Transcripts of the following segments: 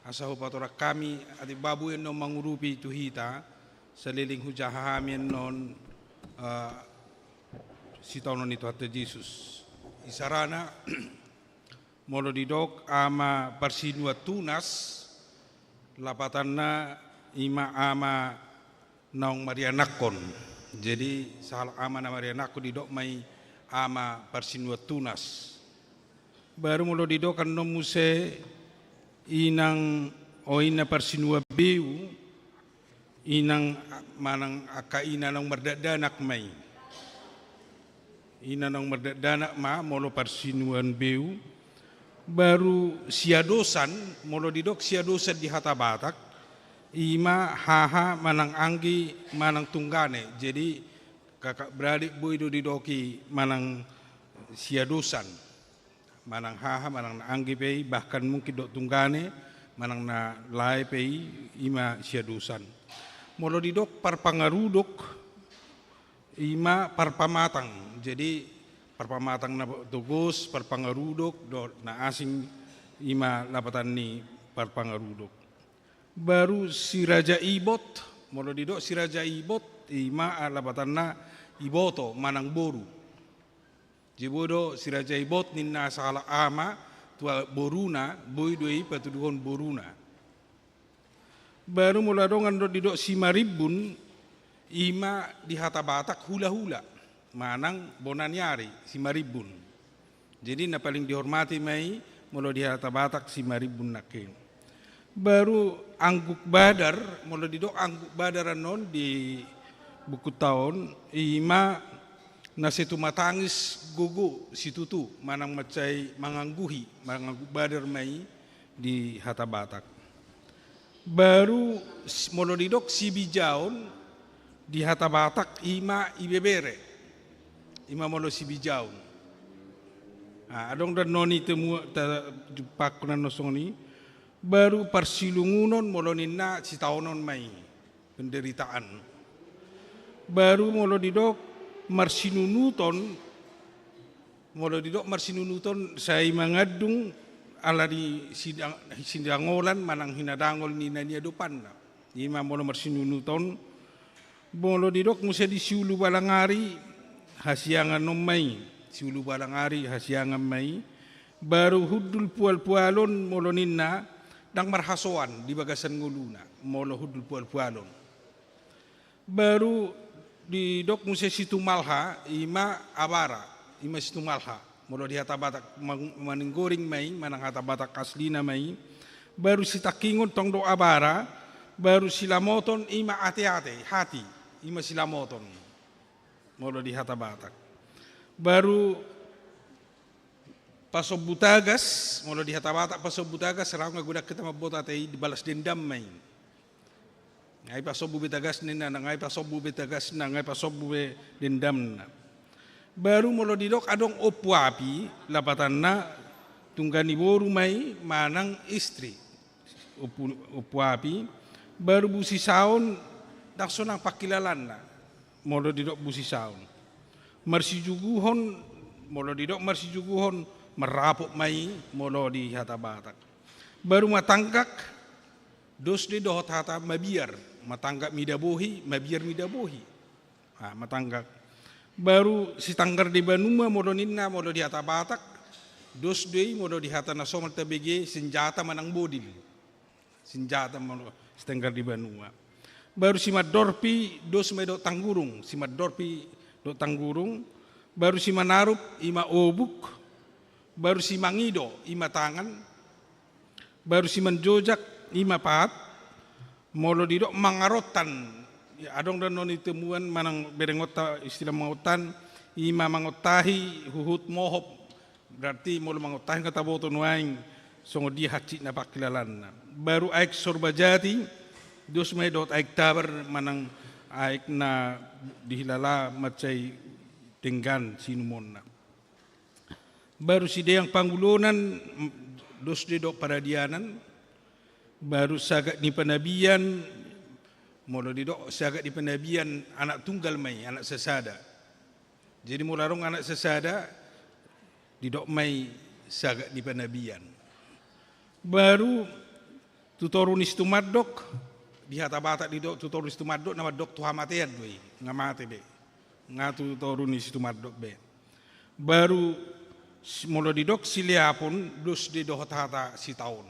asahu patora kami ati babu en non mangurupi tu hita seliling hujahamin non sitaw non itu hati Yesus isarana molo didok ama parsinua tunas lapatanna ima ama naong marianakon jadi sahal ama na marianakon didok mai ama parsinua tunas baru molo didok kan no muse inang o ina parsinua beu inang manang akaina nang merdadanak mai ina nang merdadanak ma molo parsinuan beu baru siadosan molo didok siadosan di hata Batak ima haha manang anggi manang tunggane jadi kakak beradik boido didoki manang siadosan manang haha manang na anggi pei bahkan mungkin dok tunggane manang na lai pei ima siadosan molo didok parpangarudok ima parpamatang jadi parpamatang na tugus parpangarudok do na asing ima lapatan ni parpangarudok baru si Raja Ibot molo didok si Raja Ibot ima lapatan na iboto manang boru jibodo si Raja Ibot ninna sala ama tua boruna boidoi patuduhon boruna baru mula dongan do didok si Maribun ima di hata Batak hula-hula manang bonanyari si Maribun jadi na paling dihormati mai molo di hata Batak si Maribun nakin baru angguk badar molo didok angguk badaran non di buku tahun ima na situ matangis gugu situtu manang macai mangangguhi mangangguk badar mai di hata Batak baru molo didok si bijaon di hata Batak ima ibebere ima molo si bijaon adong dan noni temu pakunan nosoni baru parsilungunon molo ninna si taonon mai penderitaan baru molo didok marsinunuton molo didok marsinunuton saya mangadung ala di sidangolan manang hinadangol ni nania depan ima molo marsinunuton molo didok musa di siulu balangari hasiangan nomai siulu balangari hasiangan mai baru hudul pual-pualon molo ninna dang marhasoan di bagasan nguluna molo hudul pual-pualon baru di dok musa situ malha ima abara ima situ malha molo di hata Batak maninggoring mai manang hata Batak aslina mai baru si takingon tong do abara baru silamoton ima ate-ate hati ima silamoton molo di hata Batak baru pasobutagas molo di hata Batak pasobutagas serau ngagudak kita mabota tei dibalas dendam mai ngai pasobu betagas nina ngai pasobu betagas na ngai pasobu dendam na baru molo didok adong opuapi lapatanna tunggani boru mai manang istri opuapi baru busi saon daksonang pakilalan na molo didok busi saon marsi juguhon molo didok marsi juguhon merapuk mai molo di hata Batak baru matanggak dos de dohot hata mabiar matanggak midabohi mabiar midabohi matanggak baru si tanggar di Banuma molo ninna molo di hata Batak dos de molo di hata nasional TBG senjata manang bodil senjata molo si tanggar di Banuma baru si Madorpi dos medok tanggurung si Madorpi do tanggurung baru si Manarup ima obuk baru si Mangido ima tangan baru si Manjojak ima pahat molo didok mangarotan ya, adong dan noni temuan manang berengota istilah mangotan ima mangotahi huhut mohop berarti molo mangotahi kata boto nuaing songo dia hacik na pakilalan baru aik sorbajati dos may dot aik tabar manang aik na dihilala macay tinggan sinumon na baru si deyang pangulunan dos de dok paradianan baru sagak ni penabian molo didok sagak di penabian anak tunggal mai anak sesada jadi mularong anak sesada didok mai sagak di penabian baru tutorunis tumadok di hatabata di dok tutorunis tumadok nama dok tuhamatean doi ngamate be ngatu tutorunis tumadok be baru molo di dok silia pun dus di dohot hata si tahun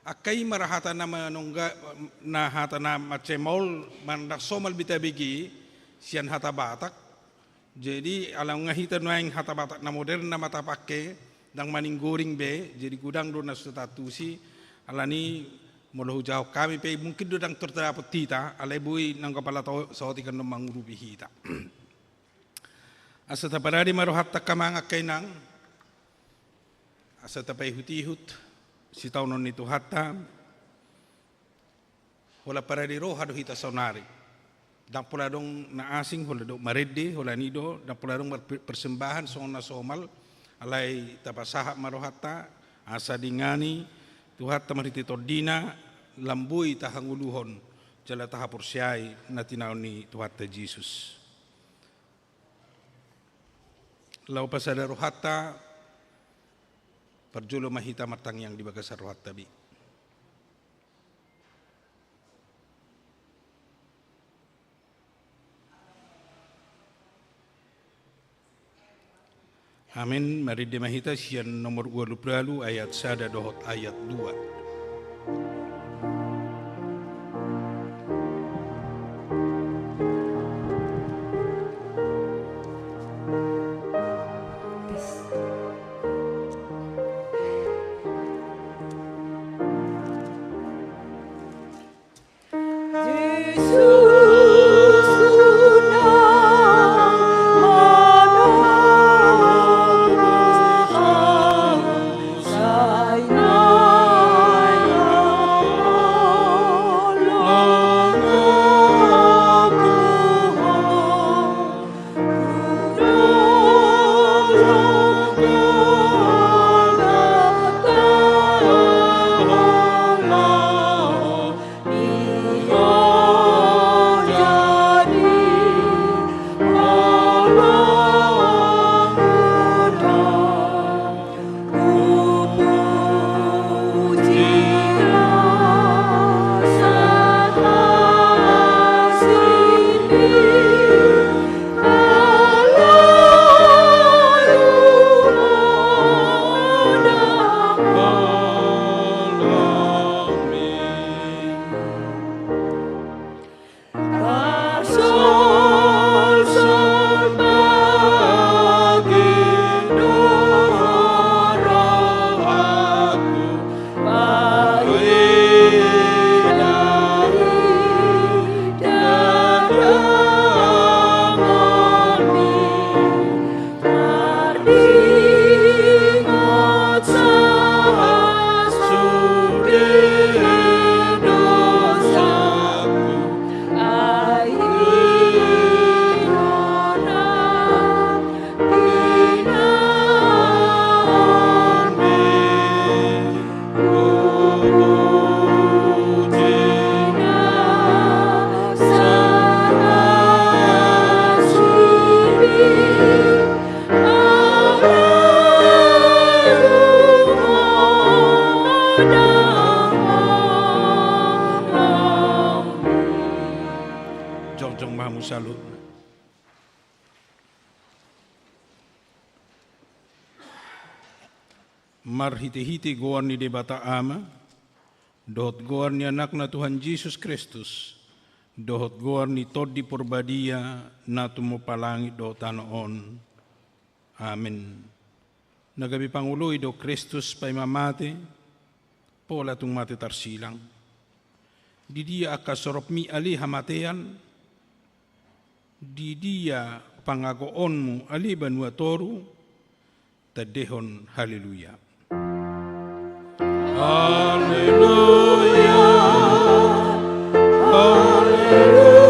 akai marahata nama nungga na hata nama cemol mandak somal bitabigi sian hata batak jadi alang ngahita nuang hata batak na modern na mata pakai dang maning goring be jadi gudang do na statusi alani molo jauh kami pe mungkin do dang terdapat tita alai bui nang kepala tau saoti kan mangurubi hita asa taparadi marohat takamang akai nang asa tapai hutihut si taunon itu hatta hola paradi roha do hita sonari dan pula dong na asing hola do marede hola nido dan pula dong persembahan sona somal alai tapasaha marohatta asa dingani tuhatta mariti tordina lambui tahanguluhon jala tahapursiai natinaoni tuhatta Jesus lau pasada rohatta perjulo mahita matang yang dibagasa rohatta bi Amin. Mari dimahita sian nomor 20 ayat sada dohot ayat 2. Salut. Mar hiti-hiti goan ni debata ama, dohot goan ni anak na Tuhan Yesus Kristus, dohot goan ni todi porbadia na tumopalangi dohot anoon. Amen. Nagabi Panguloy do Kristus pay mamate, pola tung mate tarsilang. Di dia akasorop mi ali hamatean, di dia pangagoonmu aliban wa toru, tadehon haleluya. Haleluya, haleluya, haleluya.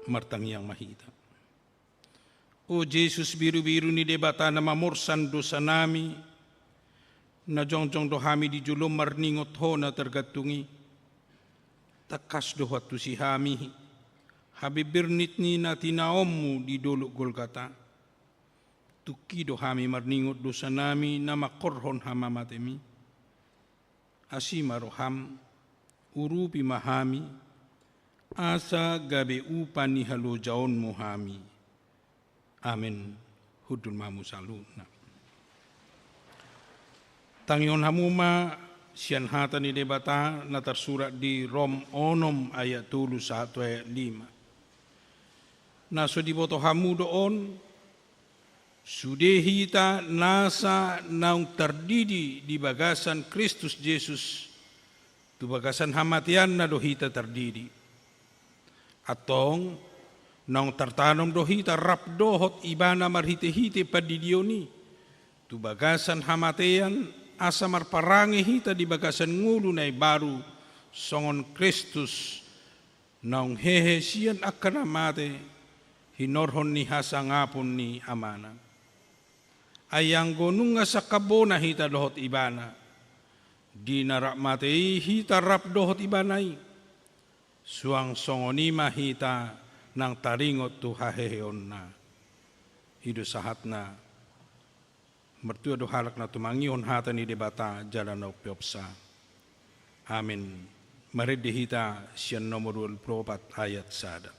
Martang yang mahita. O Jesus, biru-biru ni debata na mamorsan dosa nami, na jongjong dohami di julom marningot ho na tergatungi, takas dohat tu si hami, habibirnit ni na tinaommu di dolok Golgata. Tuki do hami marningot dosa nami na makorhon hamamatemi. Asima roham, urupi mahami, asa gabe upani halo jaon muhami. Amin. Hudul mamu saluna. Tangion hamuma sian hata ni debata na tersurat di Rom onom ayat 1 ayat 5. Naso diboto hamu doon, sudehita nasa naung terdidi di bagasan Kristus Yesus, tu bagasan hamatian na dohita terdidi. Atong naung tertanam dohita rap dohot ibana marhite-hite padidioni, tu bagasan hamatian asa marparangi hita di bagasan ngulu na baru songon Kristus naung hehe sian akan amate hinorhon ni hasangapon ni amana. Ayang gonunga sa kabona hita dohot ibana. Di narak matei hita rap dohot ibanay. Suang songonima hita nang taringot tu haheheon na. Hidu sahat na. Mertua do halak na tumangihon hata ni debata jalan na piopsa. Amin. Maridi hita siyan nomor 24 ayat sada.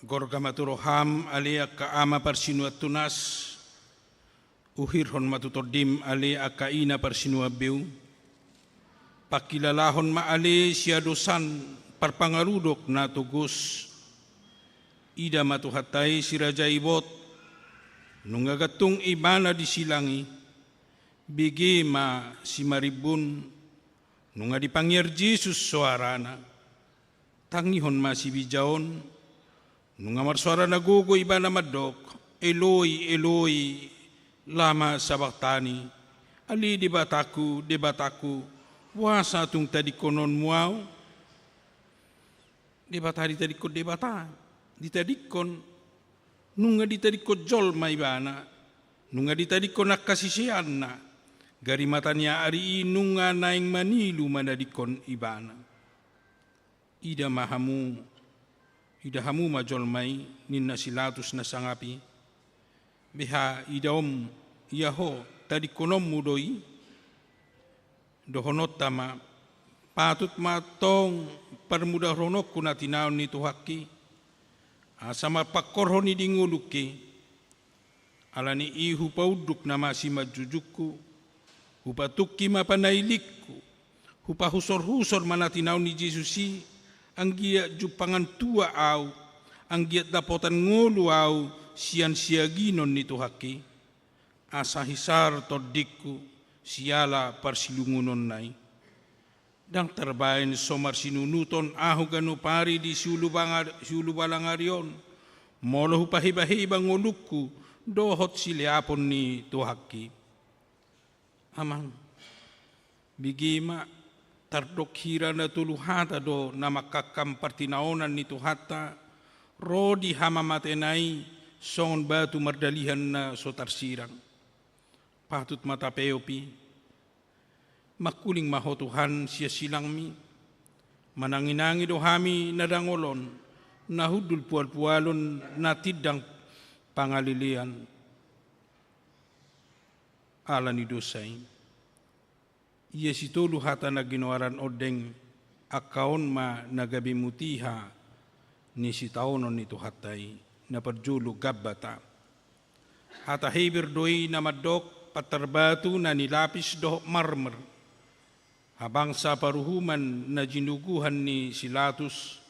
Gorga maturoham alia ka ama parsinua tunas, uhirhon matutordim alia ka ina parsinua biu, pakilalahon maale siya dosan parpangarudok na tugus, ida matuhatay si Raja Ibot, nungagatong ibana di silangi, bigi ma si Maribun, nunga di pangyar Jesus suarana, tangihon ma si Bijaon, nunga marsuara nagugo iba na madok, Eloi, Eloi, lama sabaktani, ali debataku, wasa tung tadi konon muau, debatari tadi ko debata, ditadikon, nunga ditadikon jol maibana, nunga ditadikon nakasisian na, gari matanya ari nunga naing manilu manadikon ibana. Ida mahamu, idahamu majol mai ninna silatus na sangapi biha idaom yaho tadi konom mudoi dohonot tama patut matong permudah ronok kuna tinaon ni tuhaki asama pakorhon ni dinguluki alani ihu pauduk nama si majujuku hupatukki mapanailikku hupahusor-husor mana tinaon ni Jesusi anggia jupangan tua au, anggia dapotan ngulu au, sian siaginon nitu haki, asahisar todikku, siala parsilungunon nai. Dang terbain somar sinunuton ahu ganu pari di siulu balangarion, molo hupahibahiba ngolukku, dohot siliapon ni tuhaki. Amang, bigima, tardok hira na tuluhata do na makakam partinaonan ni tuhata ro di hama matenai songon batu mardalihan na sotar sirang. Patut mata peopi, makuling maho Tuhan sia silang mi, mananginangi dohami nadangolon, nahudul pual-pualon na tidang pangalilian, ala ni dosay. Ia situlu hata na ginawaran odeng, akaon ma nagabimutiha ni sitaonon nito hatay, na perjulu gabbata. Hata hebir doi na madok patarbatu na nilapis doh marmer, habang sa paruhuman na jinuguhan ni Silatus,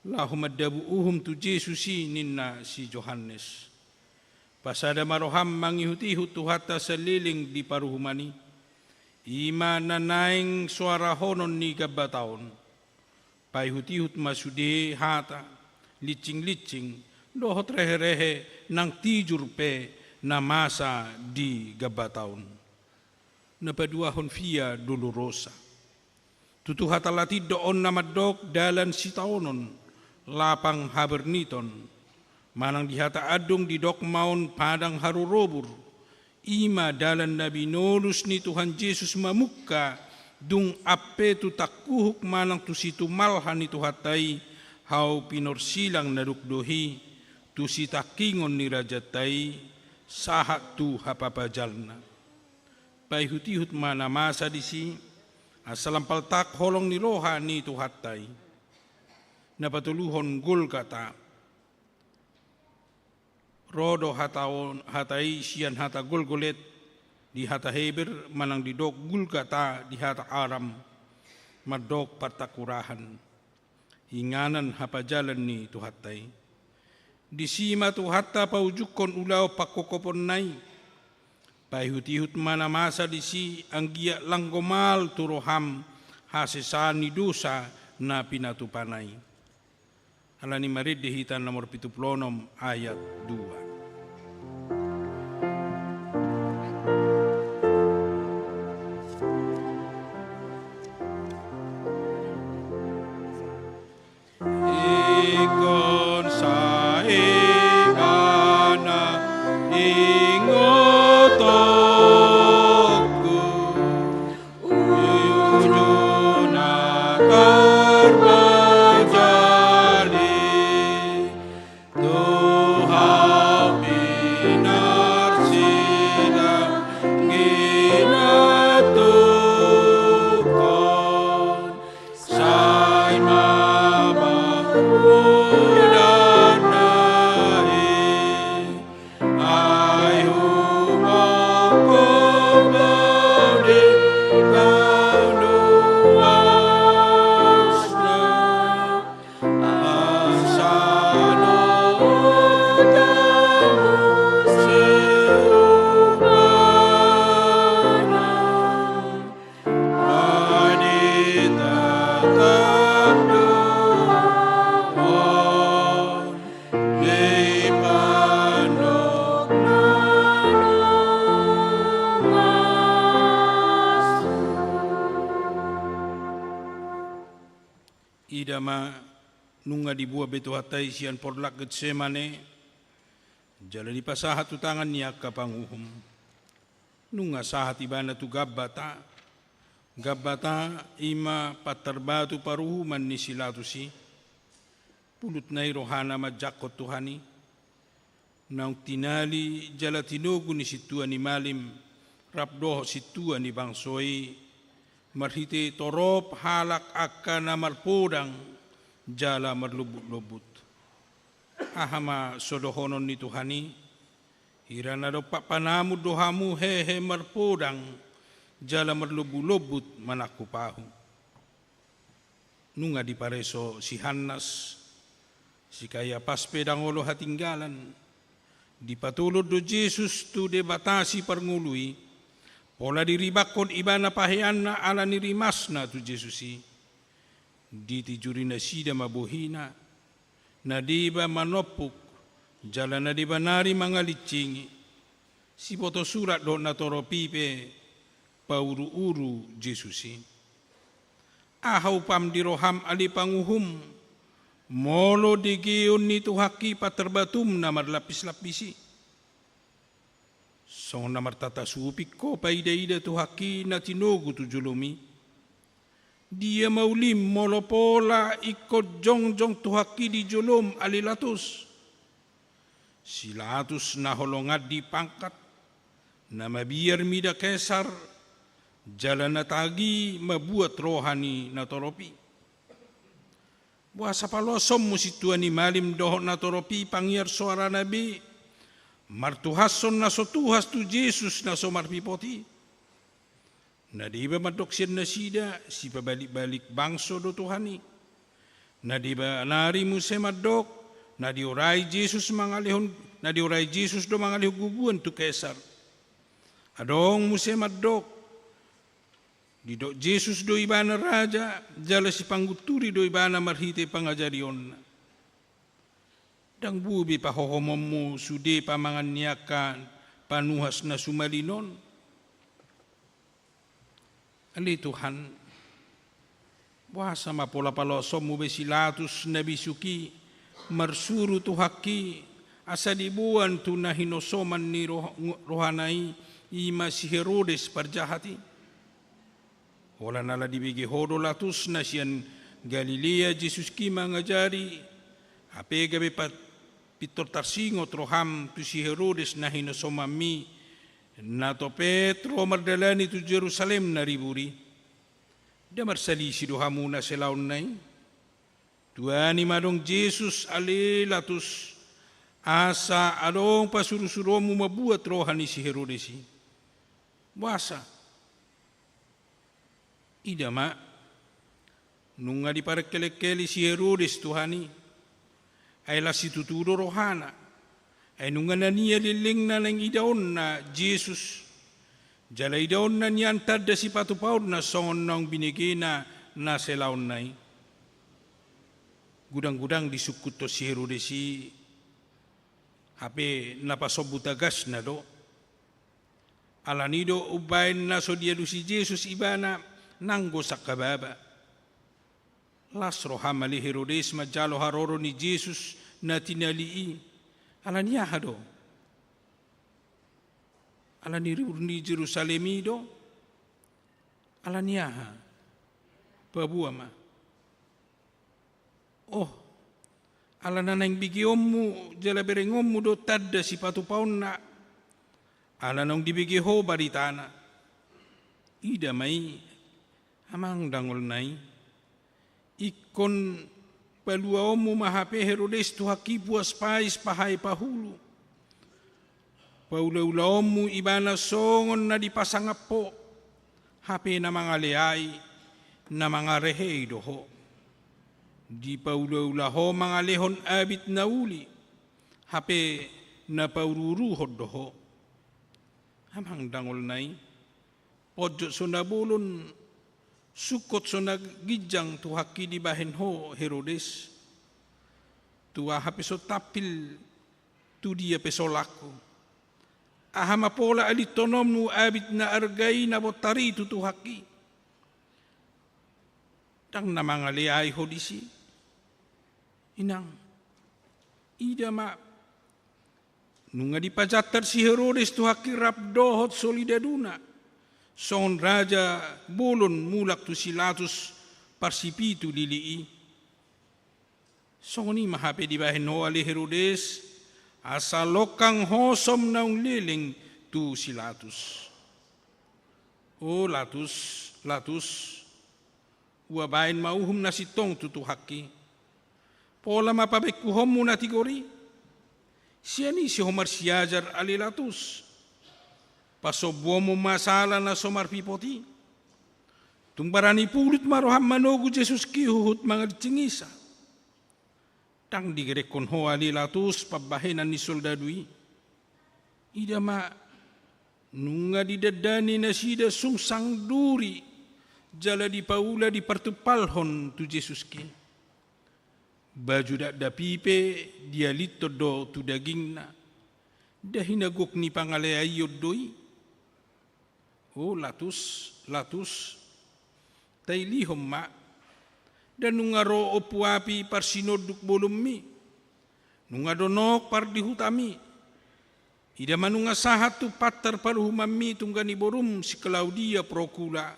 lahumadabuuhum tu Jesusi ninna si Johannes. Pasada maroham mangihut-ihut tu hata sa liling di paruhumani, ima nanaing suara honon ni gabataon, paihut-ihut masude hata, licing-licing, dohot rehe-rehe nang tijur pe na masa di gabataon. Napaduahon via dolorosa. Tutu hatalati doon na madok dalan sitaonon, lapang haberniton, manang dihata adong di dok maun padang harurobur, ima dalan na binolus ni Tuhan Yesus mamukka, dung ape tu takuhuk manang tu situ malhan ni Tuhatay, hau pinorsilang narukdohi, tu sitakingon ni Rajatay, sahat tu hapapajalna. Paihut-ihut mana masa di si, asalampal tak holong ni roha ni Tuhatay, napatuluhon gul kata, rodo hatai sian hata golgolet di hata heber manang di dok gul kata di hata aram madok partakurahan inganan hapajalan ni Tuhatay di sima Tuhatta paujukon ulaw pakokopon nai paihut-ihut mana masa di si anggia langgomal turoham hasesani dosa na pinatupanay. Alani marid dihitan nomor 70 ayat 2. Ikon sa ingana ingotokku uyuna terbajali Tuhan binar sidang ginatukon say mama idama nunga di buah betu hatai sian porlak Getsemane jala di pasahat tu tangan niya kapanguhum nunga sahat ibana tu gabbata ima patarbatu paruhuman ni Silatusi pulut na rohana majakot Tuhani nang tinali jala tinogu ni situa ni malim rapdoh situa ni bangsoi marhite torop halak akan marpodang jala marlubut-lubut. Ahama sodohonon ni Tuhani, hirana do papanamu dohamu hehe marpodang jala marlubut-lubut manakupahu. Nunga di pareso si Hannas, si kaya paspedang olo hatinggalan, di patulod do Jesus tu debatasi parngului, pola diribakon ibana pahean na ala nirimas na tu Jesusi. Di tijuri na sida mabuhina, na diba manopuk, jala na diba nari mga licing, si poto surat do na toro pipe, pauru-uru Jesusi. Ahaw pam diroham alipanguhum, molo digion ni tuhaki paterbatum na marlapis-lapisi. So na martatasupik ko paida-ida tuhaki na tinogu tu julumi. Dia maulim molopola ikot jongjong tuhaki di julum alilatus. Silatus na holongat di pangkat na mabiyar mida kesar jalan na tagi mabuat rohani na toropi. Buasa palosom musituan ni malim dohon na toropi pangyar suara nabi martuhason na sotuhas tu Jesus na somarpipoti. Na di ba madoksyan na sida si pabalik-balik bangso do Tuhani. Na di ba nari mo se madok na dioray Jesus mangalihon na dioray Jesus do mangalihon guguan tu Kesar. Adong mo se madok di do Jesus do ibana raja jala si pangguturi do ibana marhite pangajarion. Dang bubi pa hohomom mo sude pamangan niyakan panuhas na sumalinon. Ali Tuhan, buasa mapola palosom mo besilatus na bisuki, marsuru tuhaki, asa dibuan tu na hinosoman ni rohanai, ima si Herodes parjahati. Wala nala dibigi hodo latus na siyan Galilea Jesus ki mangajari, hape gabi pat pitor tarsingot roham tu si Herodes na hinosomami, na to Petro mardalani tu Jerusalem na riburi. Da marsali si dohamu na selaun nai. Tuani madong Jesus alilatus asa adong pasuru-surumu mabuat rohani si Herodesi. Buasa. Idama nunga di parekele-kele si Herodes Tuhani ay la si tuturo rohana. Ay nung na niya liling na ng idaon na Jesus, jala idaon na niya antad da si patupaw na songon nang binigay na selaon na gudang-gudang disukut to si Herodesi, hape napasobutagas na do. Alanido ubayin na so diya do si Jesus ibana nanggo sa kababa. Lasro hamali Herodes majalo haroro ni Jesus na tinalii. Ala niya do, ala ni Jerusalem do, ala niya pabuwa ma. Oh, ala na nang bigiyom mo, jala berengom mo do tadda si patupaon na, ala nang dibigiho baritana. Ida may, amang dangol nay, ikon paluaw mo mahape Herodes tuhaki buas pais pahay pahulu. Paulaw mo ibana songon na dipasangapo, hape na mga leay, na mga rehey doho. Di paulaw mga lehon abit na uli, hape na paururuhod doho. Amang dangol nay, podyo so nabulon, sukot so nagidyang tuhaki di bahen ho Herodes. Tuwa hapiso tapil tu dia pesolako. Ahama pola alitonom nu abit na argay na botari tu tuhaki. Tang na mga liay ho disi. Inang, ida ma. Nunga di pajatar si Herodes tuhaki rapdohot solidaduna. Son raja bolon mulak tu silatus parsipitu lilii. Soni mahape di bahen ho ali Herodes asa lokang hosom naung liling tu silatus. O latus wabain mauhum na sitong tutuhaki. Pola mapabekuhom mo na tigori. Siya ni si Homar siyajar ali latus. Pasobwo mo masala na somarpipoti. Tungbarani pulit maroham manogu Jesus kihuhut mga tsingisa. Tang digerekon ho alilatus pabahenan ni soldadui. Ida ma nunga didadani na sida sungsang duri. Jala di paula di partupalhon tu Jesus ki. Baju da pipe dia lito do tu daging na. Dahinagok ni pangalayayod doi. Oh latus, taylihom ma, dan nungaro opuapi parsinoduk bolummi, nungadonok pardihutami, ida manunga sahat tu patar paruhumami tunggani borum si Claudia Procula,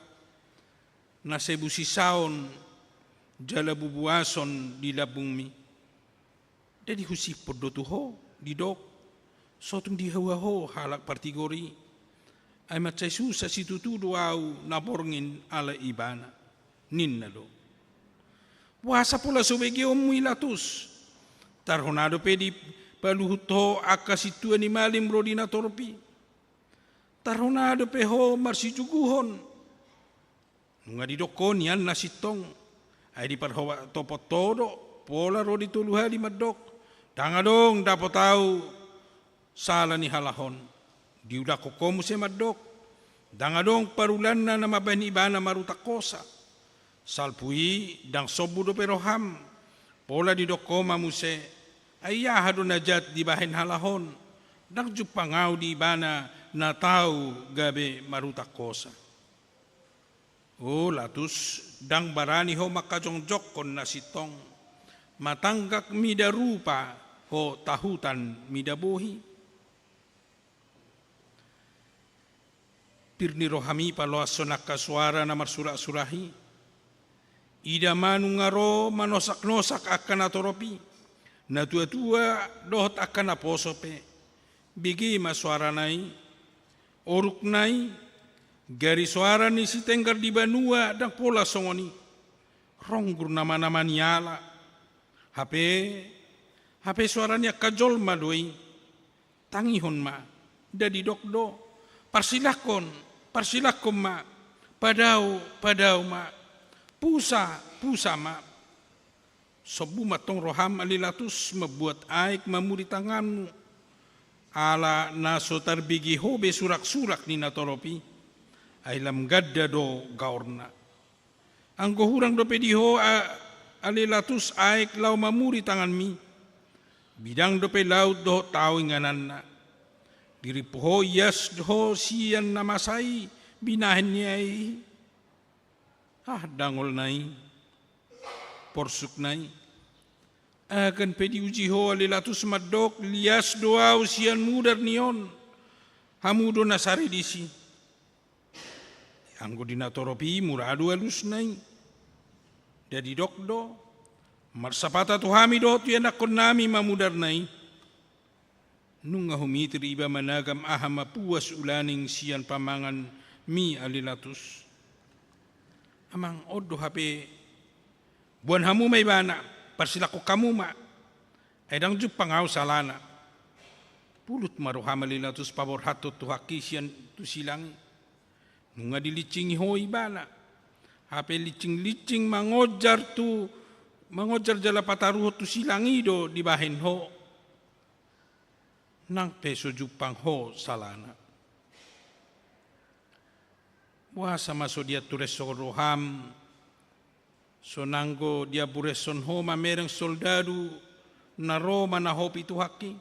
nasebusi saon jala bubuason di labungmi, dari husi podotuho di dok, sotung di hawaho halak partigori, ay macay susa si tutudo au naborngin ala ibana, ninna do. Wasa pula sobegi omuilatus, tarhonado pedi paluhuto akasitua ni malim rodina torpi, tarhonado peho marsijuguhon, nunga di dokonian nasitong, ay di parhawa topot todo, pola rodi tuluhali madok, tangadong dapat tahu salah ni halahon, diudah kokomu se madok, tangadong parulan na mabani ibana marutakosa, salpui dang sobu do peroham, pola di dokoma muse, ayah hado najat di bahen halahon, dang jupangau di ibana na tahu gabe marutakosa. Oh latus dang barani ho makajongjok kon nasitong, matanggak mida rupa ho tahutan mida bohi. Pirni rohami paloas sonaka suara na marsura-surahi, ida manungaro manosak-nosak akan atoropi, na tua-tua dohot akan aposope, bigi masuara nai, oruk nai, gari suara ni si tenggar di banua dan pola songoni, ronggur nama-nama niala, HP suaranya kajol madoi, tangihon ma, dadi dokdo, parsilakon ma, padau ma, pusa ma, sobu matong roham alilatus membuat aik mamuri tanganmu, ala naso tarbigi hobe surak-surak ni natoropi, ailam gadda do gaorna. Anggo hurang do pediho alilatus aik lau mamuri tanganmi, bidang do pe laut do tau ingananna, diripuho yas do sian namasai binahen niai, dangol nai, porsuk nai, akan pedi uji ho alilatus madok lias doa usian mudar nion, hamudo nasari disi, anggo dinatoropi muradu alus nai, jadi dokdo, marsapata tuhami do tu anak konami mamudar nai, nunga humitri iba managam ahama puas ulaning sian pamangan mi alilatus. Amang odo HP buan hamu may bana parsilako kamu ma edang jupangau salana pulut maruham alilatus pabor hatot tu hakisian tu silang nunga dilicing hoi bana HP licing mangojar jala pataruh tu silang ido di bahen ho nang peso jupang ho salana. Wah sama so dia tureso roham, sonanggo dia bureson ho mamereng soldadu na Roma na hopi tu haki.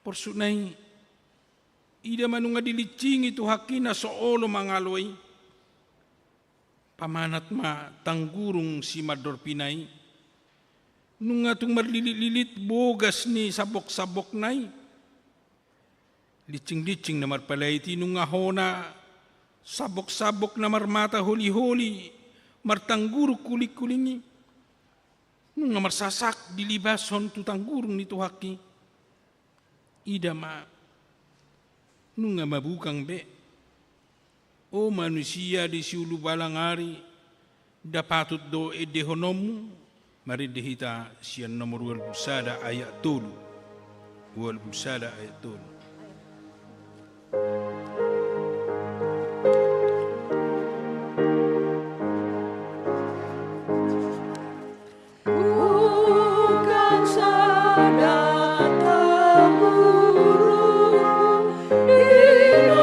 Porsunai ida manunga dilicing itu haki na soolo mangaloi. Pamanat ma tanggurung si mador pinai. Nunga tung marlilit-lilit bogas ni sabok-sabok nai. Licing-licing na marpalaiti nunga hona sabok-sabok na marmata holi-holi martangguru kulik-kulingi. Nunga marsasak dilibason tu tanggurung ni tuhaki. Ida ma nunga mabukang be. O manusia di siulu balangari dapatut do edehonomu. Mari dihita sian nomor wal busada ayat tulu. Wal busada ayat tulu. Bukan sada taburu inona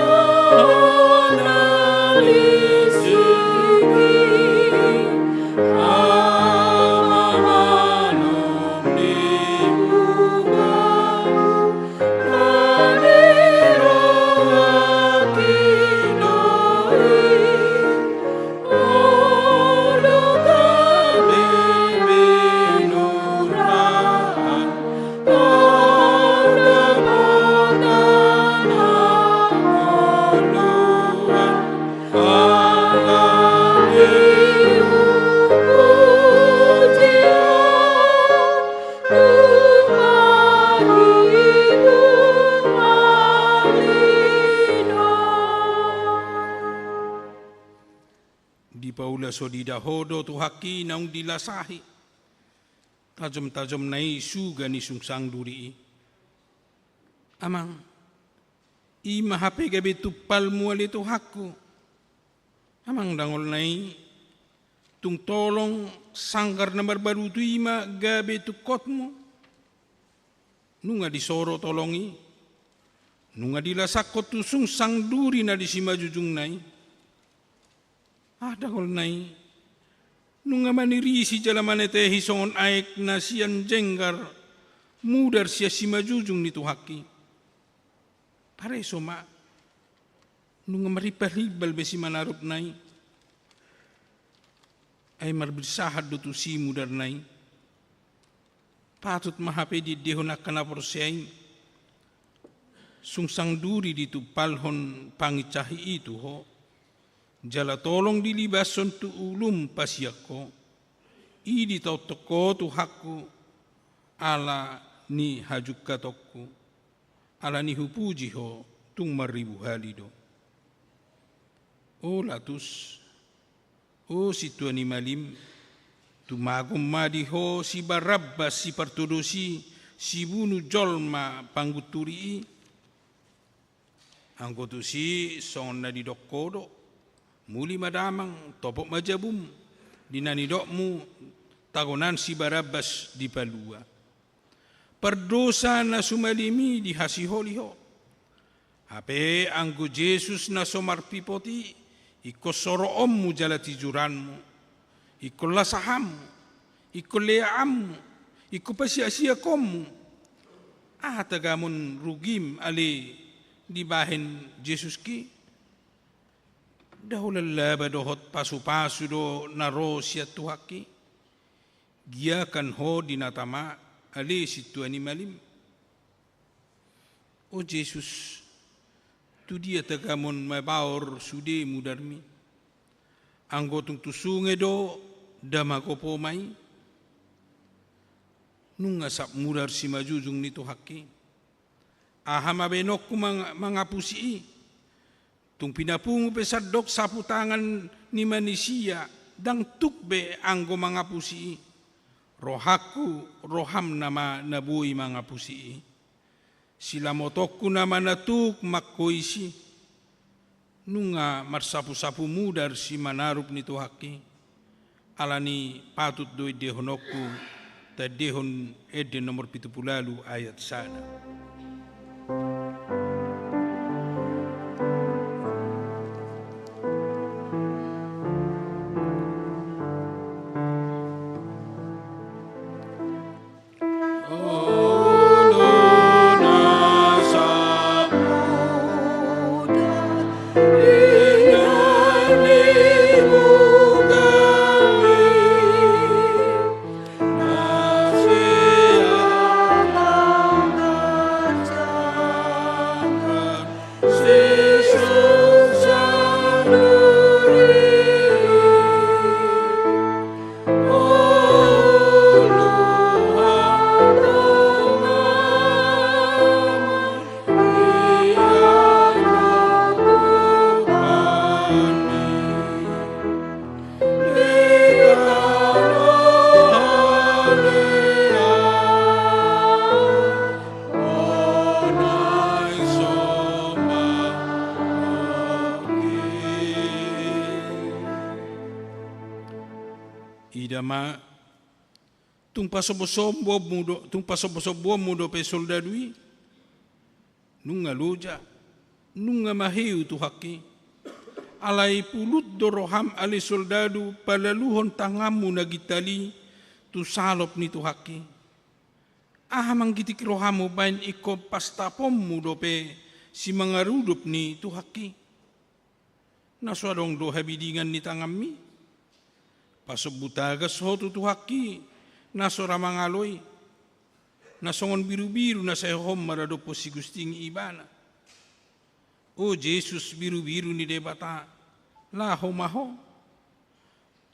lisigi amamanum di bunga da so di dahodo tu haki naung dilasahi. Tajam-tajam nai suga ni sungsang duri. Amang, ima hape gabe tu palmu ali tu hakku. Amang dangol nai, tung tolong sangkar nomor baru tu ima gabe tu kotmu. Nunga disoro tolongi, nunga dilasakot tu sungsang duri na di sima jujung nai. Dangol nai, nunga manirisi jalamane tehi songon aek na sian jenggar mudar sia sima jujung ni tu haki. Pare soma, nunga maripal-ribal besi manarup nai. Ay marbersahad do tu si mudar nai. Patut mahape di dehon akan aporsein. Sungsang duri di tu palhon pangicahi itu ho. Jala tolong dilibason tu ulum pasiako. Idi tau toko tu hakku. Ala ni hajuk katokku. Ala ni hupuji ho. Tung maribu halido. O latus. O si tuani malim. Tumagum madiho si Barabbas si partodosi si bunuh jolma pangguturi. Anggotu si son na di dokkodo. Muli madamang topok majabum. Dinani dokmu tagonan si Barabbas di palua. Perdosa na sumalimi di hasiholiho. Hape anggo Yesus na somarpipoti. Iko soro ommu jalati juranmu. Iko lasahammu, iko leaammu, iko pasia-sia kommu. Tagamon rugim ali dibahin Jesus ki. Dahulala dohot pasu-pasu do naro siya tuhaki. Gia kan ho dinatama ali situani malim. O Jesus, tu dia tagamon mabaor sude mudarmi. Anggotung tusunge do damakopo mai. Nunga sap mudar si majujung nito haki. Ahama benokku mangapusi. Tung pinapungu pesadok sapu tangan ni manusia. Dang tukbe anggo mangapusi. Rohaku roham nama nabui mangapusi. Sila motokku nama natuk makoisi. Nunga marsapu-sapu mudar si manarup nito haki. Alani patut doi dehonokku. Ta dehon ede nomor 70 ayat sana. Idama tung pasobosobo mudo pe soldadui nunga loja nunga mahiu tu haki alai pulut doroham ali soldadu palaluhon tangamu nagitali tu salop ni tu haki ahamang gitik rohamu bain iko pastapom mudo pe si mangarudup ni tu haki naswadong do habidingan ni tangami pasubutagas hotu tu haki nasora mangaloy nasongon biru-biru na sa hom marado po si gusting ibana. O Jesus biru-biru ni debata laho maho.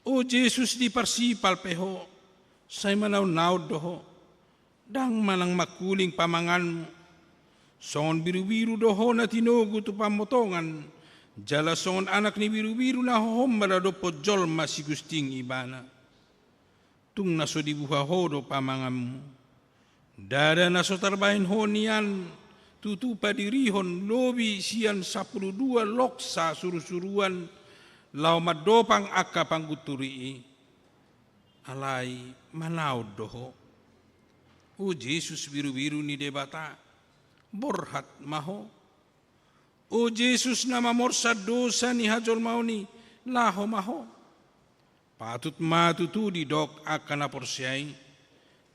O Jesus di parsipal peho say manaw-naw doho dang manang makuling pamangan mo. Songon biru-biru doho na tinugo tu pamotongan Jalasongon anak ni biru-biru na hohom maladopo jol masih gusting ibana. Tung naso dibuha hodo pamangamu. Dada naso tarbahin honian tutupa dirihon lobi sian 12 loksa suruh-suruan lau madopang akka pangguturi alai manau doho. O Jesus biru-biru ni debata borhat maho. O Jesus na mamorsa dosa ni hajol mau ni laho maho. Patut matutu di dok akan aporsiai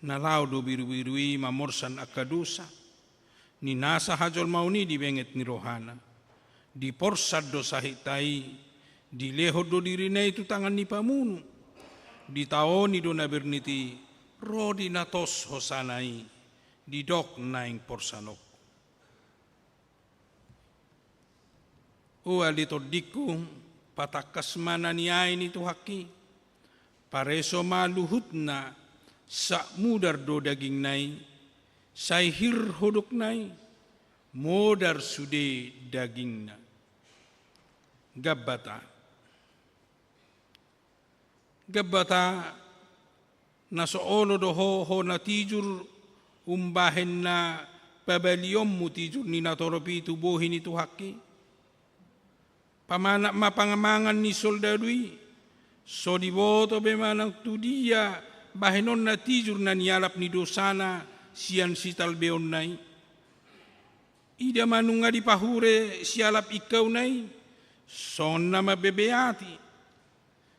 na lau do biru-birui mamorsan akka dosa. Ni nasa hajol mau ni dibenget ni rohana. Di porsad dosa hitai. Di leho do dirina itu tangan ni pamunu. Di taoni do na berniti rodi natos hosanai. Di dok naing porsanok. O alito diku patakas mana niyain itu haki. Pareso maluhut na sa mudar do daging nai. Say hir hodok nai. Modar sude daging na. Gabbata. Gabbata na soolo do ho na tijur umbahen na pabaliom mu tijur ni natoropi tubuhin itu haki. Pamanak mapangamangan ni soldadui, so diboto bemanang tu dia, bahenon na tijur na nialap ni dosana, sian sital beon nai. Ida manunga di pahure sialap ikau nai, son nama bebeati.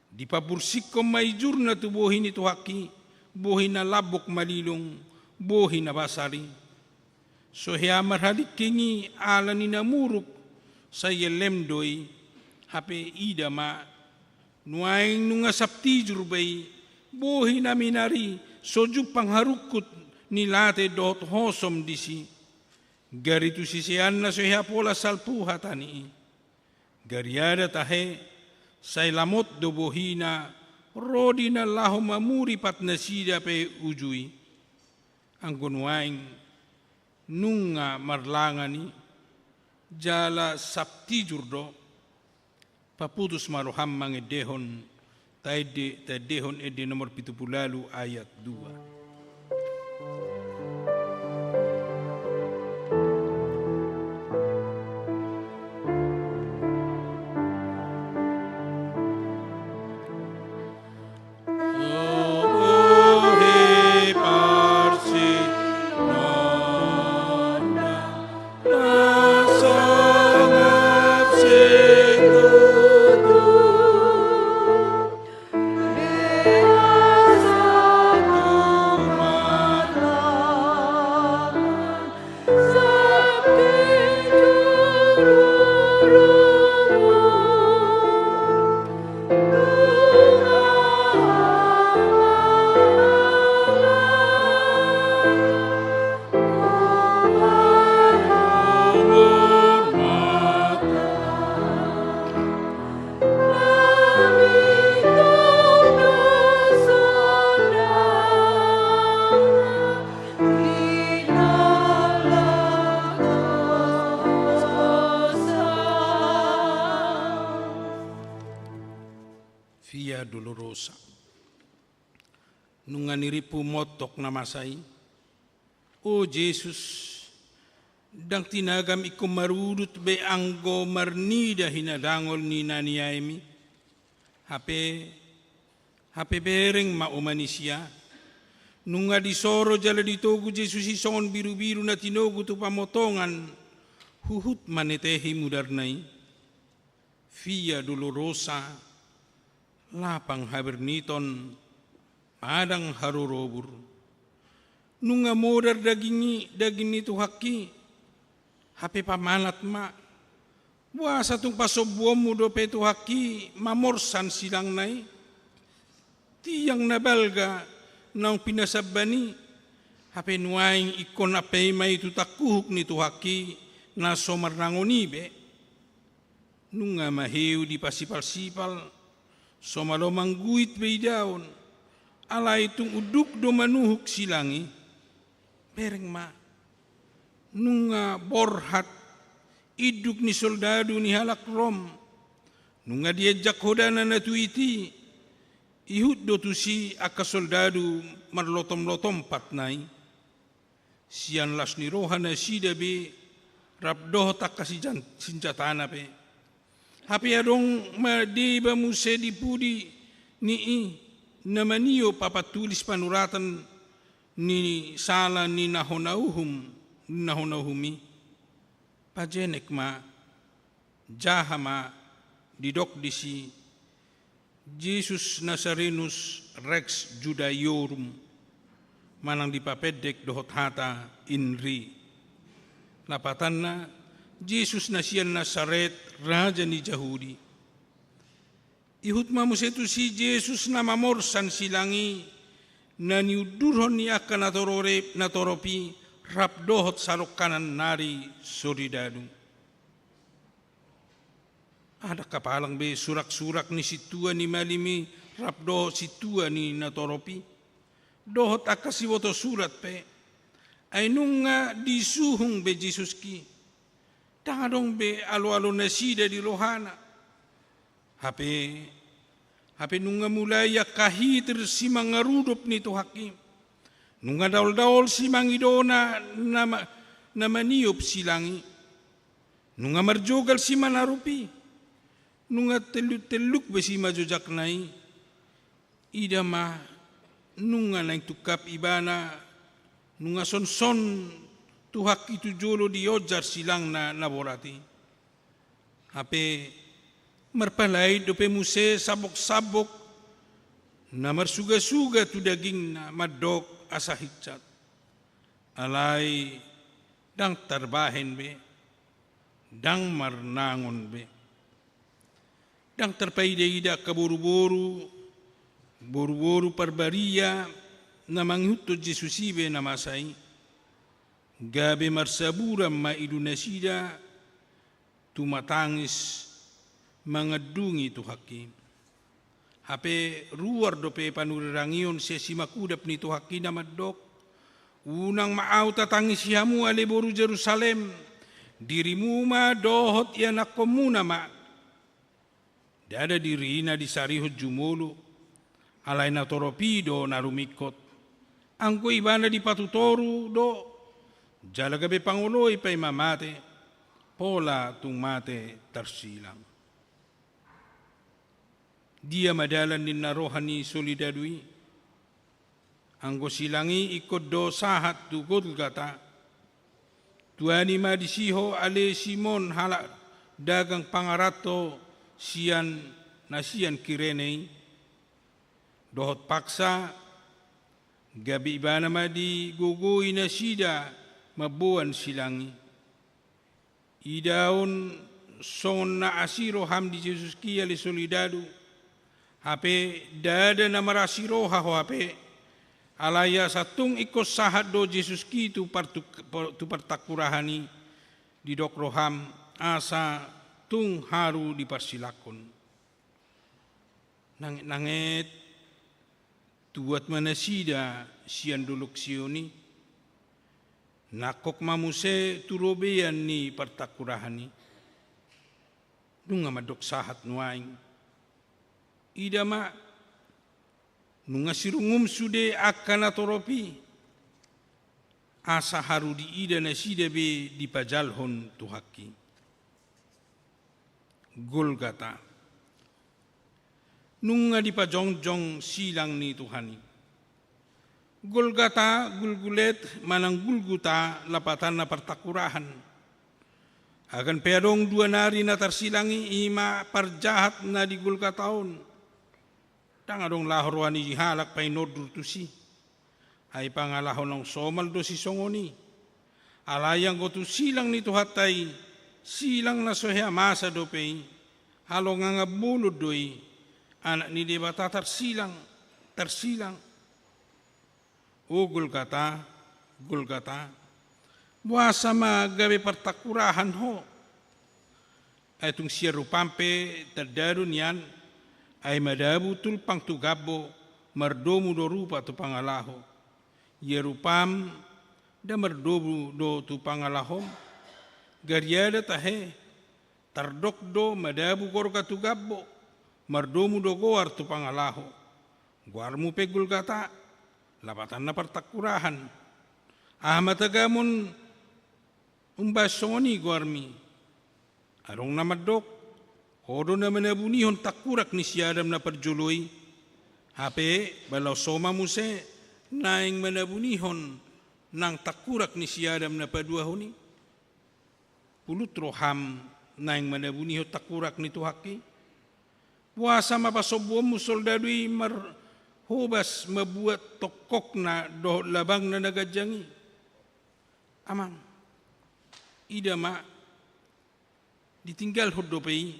Di pabursikom maijur na tu bohin itu haki, bohin na labok malilong, bohin na basari. So hiamar halik kingi ala ni namuruk, saya lemdoi, hape ida ma nuaing nunga sapti jurbay bohi na minari soju pangharukut nilate dot hosom disi garitu sisian na soya pola salpuha tani gariada tahe say lamot do bohina rodi na laho mamuri pat na sida pe ujui ang kunuaing nunga marlangani jala sapti jurdo paputus maruham mange dehon taide ta dehon edi nomor 70 ayat 2. Via Dolorosa. Nunga niripu motok na masay. O Jesus, dang tinagam iku marudut be anggo marnida hinadangol ni naniyaymi. Hape bereng maumanisya. Nunga disoro jala ditogu Jesus isongon biru-biru na tinogu tu pamotongan. Huhut manetehi mudarnai. Via Dolorosa. Lapang haberniton padang harurobur nunga modar daging itu haki hape pamanat ma buah satung pasobuom mudo pe itu haki mamorsan silang nai tiang nabalga nang pinasabani hape nuaing ikon ape mai itu takuhuk ni tu haki na somar nangonibe nunga maheu di pasipal-sipal somalo mangguit beidaon ala itung uduk do manuhuk silangi bereng ma nunga borhat iduk ni soldado ni halak Rom. Nunga diajak hodana na tuiti, ihut do tu si aka soldado marlotom-lotom patnai. Sian las ni rohana sida be, rabdoh tak kasih sinjatana pe. Hape adong madeba muse dipudi ni namaniyo papatulis panuratan ni sala ni nahonauhumi pajenek ma jahama didok disi Jesus Nazarenus Rex Judaiorum manang dipapedek dohot hata inri lapatanna Jesus nasian Nazaret raja ni Yahudi. Ihut mamusetu si Jesus na mamorsan silangi na niudurhon ni akan natoropi rapdohot salok kanan nari soridadu. Ada kapalang be surak-surak ni situa ni malimi rapdohot situa ni natoropi. Dohot akasiwoto surat pe. Ay nunga disuhung be Jesus ki. Tangadong be alo-alo na sida di rohana. Hape nunga mulaya kahitir si mangarudop nito hakim. Nunga daol-daol si mangidona na maniop silangi. Nunga marjogal si manarupi. Nunga teluk-teluk be si majojak nai. Ida ma nunga naing tukap ibana. Nunga son-son tuhak itu jolo di ojar silang na naborati. Hape marpalay dope muse sabok-sabok na marsuga-suga tu daging na madok asa hichat. Alay dang tarbahen be, dang marnangon be. Dang terpaida-ida kaburu-boru, boru-boru parbaria na manghuto Jesusibe na masay. Gabe marsaburam maidunasida tumatangis mangadungi tu hakim. Hape ruar dope panurirangion se simakudap ni tu hakim na madok. Unang maaw tatangis yamu ale boru Jerusalem. Dirimu ma dohot yan akomuna ma. Dada diri na disarihot jumolo. Alay na toropido na rumikot. Angko ibana di patutoru do. Jalagabe panguloy pa'y mamate, pola tung mate tarsilang. Dia madalan din narohan ni solidadui, anggo silangi ikot do sahat tu Golgata, tuani madisiho ale Simon halak dagang pangarato sian nasian kirenei, dohot paksa, gabi ibana madi gugui nasida, mabuan silangi. Idaon songon na asiro ham di Jesus kia le solidadu. Hape dada na marasiro haho hape. Alaya satung ikos sahat do Jesus ki tu partakurahani di dok roham asa tung haru di parsilakon. Nangit tuat manasida sian duluk sioni. Nakok mamuse turobeyan ni partakurahani. Nunga madok sahat nuaing. Ida ma nunga sirungum sude akan atoropi. Asa haru di ida na sida be di pajalhon tuhaki. Golgata. Nunga di pajongjong silang ni Tuhani. Golgata, gulgulet, manang gulguta, lapatan na partakurahan. Akan perong dua nari na tarsilangi ima parjahat na di Golgataon. Tangadong lahorwan ni halak pa'y nodur tu si. Ay pangalahon ng somal do si songoni. Alayang ko tu silang ni tuhatay, silang na sohya masa do pa'y. Halo nga bulod do'y, anak ni debata tarsilang. O Golgata, buasa magabi partakurahan ho. Itong siya rupampe terdadun yan ay madabu tulpang tugabo mardomu do rupa tu pangalaho. Yerupam da mardobu do tu pangalahom Gariada tahe, tardokdo madabu kor katugabbo, mardomu dogo artu pangalaho. Guarmu pegul kata, lapatan na partakurahan. Ahmatagamun umbasoni guarmi. Arong namadok, hodo na manabunihon takurak ni siyadam na perjuluy. Hape, balaw soma muse, naing manabunihon nang takurak ni siyadam na paduahoni. Pulut roham naing manabuniho takurak ni tuhaki. Puasa mapasobuam mo soldadui marhubas mabuat tokok na do labang na nagadyangi. Amang, idama, ditinggal hodopei.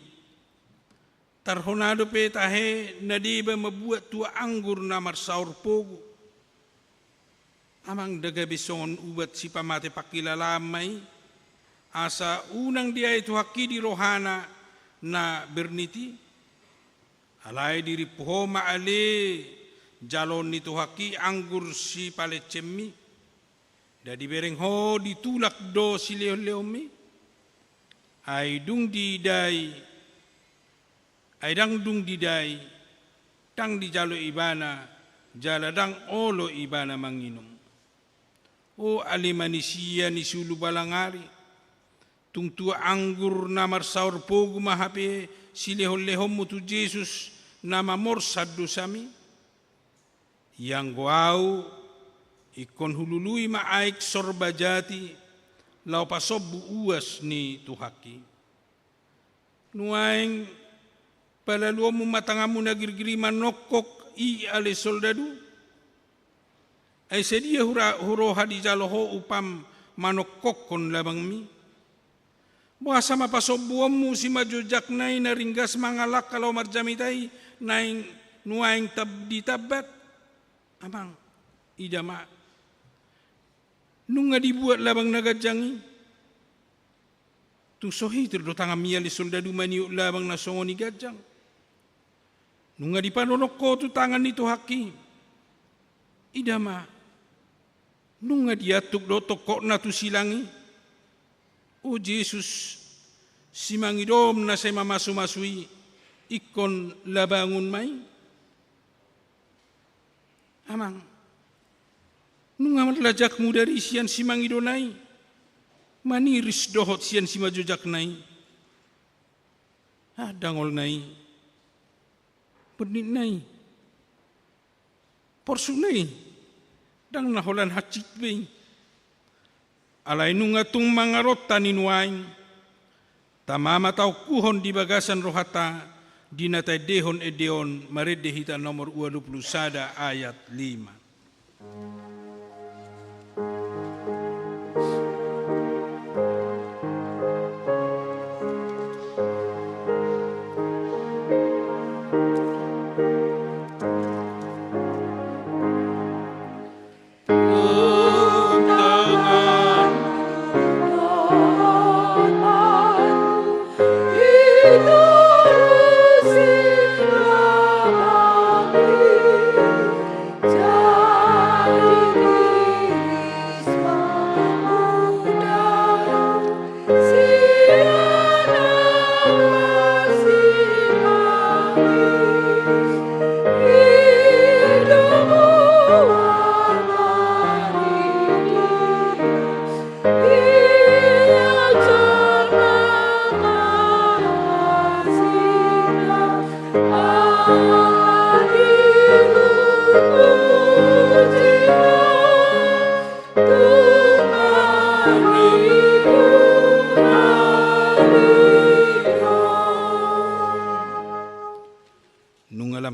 Tarhonado pe tahe nadiba mabuat tua anggur na marsaur pogo. Amang dagabison ubat si pamate pakilalamay. Asa unang dia itu haki di rohana na berniti. Alai diri pohoma ale jalon itu haki anggur si palecemi. Dadi bereng ho ditulak do si leomi. Ai dung didai. Ai dang dung didai. Dang di jalo ibana. Jala dang olo ibana manginum. O ali manusia ni sulu balangari. Tungtua anggur namar saur pogu mahape silehon-lehon mutu Jesus nama morsad dosami. Yang guau ikon hulului maaik sorbajati lau pasobu uas ni tuhaki. Nuaing palaluamu matangamu nagirgiri manokok i ale soldadu. Ay sedia huroha di jaloho upam manokok kon labang mi. Buasa mapasobuamu si majojak nai naringgas mangalak kalau marjamitai naing nuaing tabdi tabat. Amang, idama. Nunga dibuat labang nagadjangi. Tusohi terdo tangamia li soldadu maniuk labang nasongoni gajang. Nunga dipanonoko tu tangan itu haki. Idama. Nunga diatuk do tokok na tu silangi. O Jesus, si mangidom na saya mamasu-masui, ikon labangun may. Amang, nung amat lajak mu dari sian si mangidonay, maniris dohot sian si majojak nay. Dangol nay, bernit nay, porsu nay, dang naholan hacit bay. Alay nunga tung mangarot taninuaing, tamama tau kuhon di bagasan rohata, dinatay dehon edeon, maredehita nomor 21 ayat 5.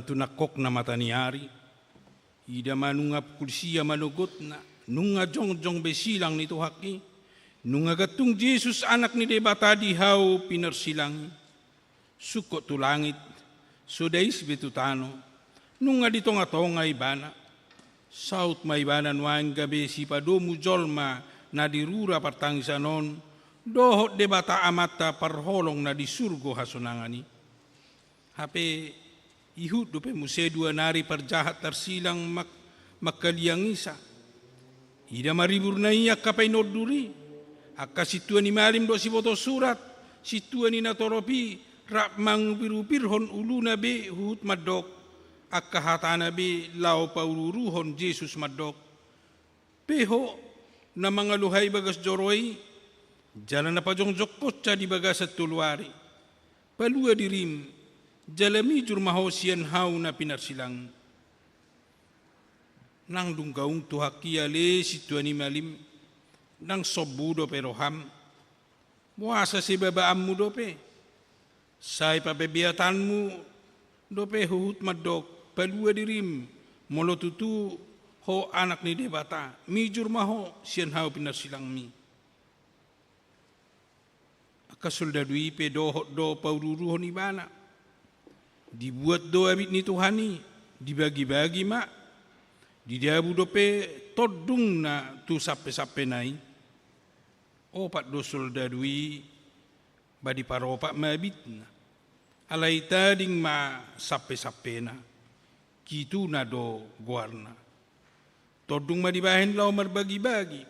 Tunakok na mataniari, ida manunga kulsiya manugot na, nunga jongjong besilang nito haki, nunga gatung Jesus anak ni debata dihaw pinarsilangi, sukot tu langit, sudais betutano, nunga ditonga-tonga ibana, saut maibana nuang gabe si padomu jolma na dirura partangisanon, dohot debata amata parholong na di surgo hasunangani. Hape ihud dupe muse dua nari perjahat tersilang makaliang isa. Ida maribur na iya kapay noduri. Akka situan ni malim do si boto surat, situan ni natoropi, rak mangpirupirhon uluna be hut madok, akka hatana be lau paururuhon Jesus madok. Peho na mga luhay bagas joroi, jalan na pajongjok kotsa di bagas at tulwari. Palua dirim, jalami jurmaho siyan hau na pinarsilang. Nang dunggaung tuhakia le situan ni malim, nang sobudo peroham, muasa si babaammu dope, say pabebiatanmu dope huhut madok, palua dirim, molo tutu ho anak ni debata, mijur maho sian hau pinarsilang mi. Aka soldadui pe do paururuhon ibana, dibuat do abit ni Tuhani, dibagi-bagi mak, didabu dope todung na tu sape-sape nai. Opat do soldadui badi paropak mabit na. Alai tading ma sape-sape na. Kitu na do guarna. Todung ma dibahen lau marbagi-bagi.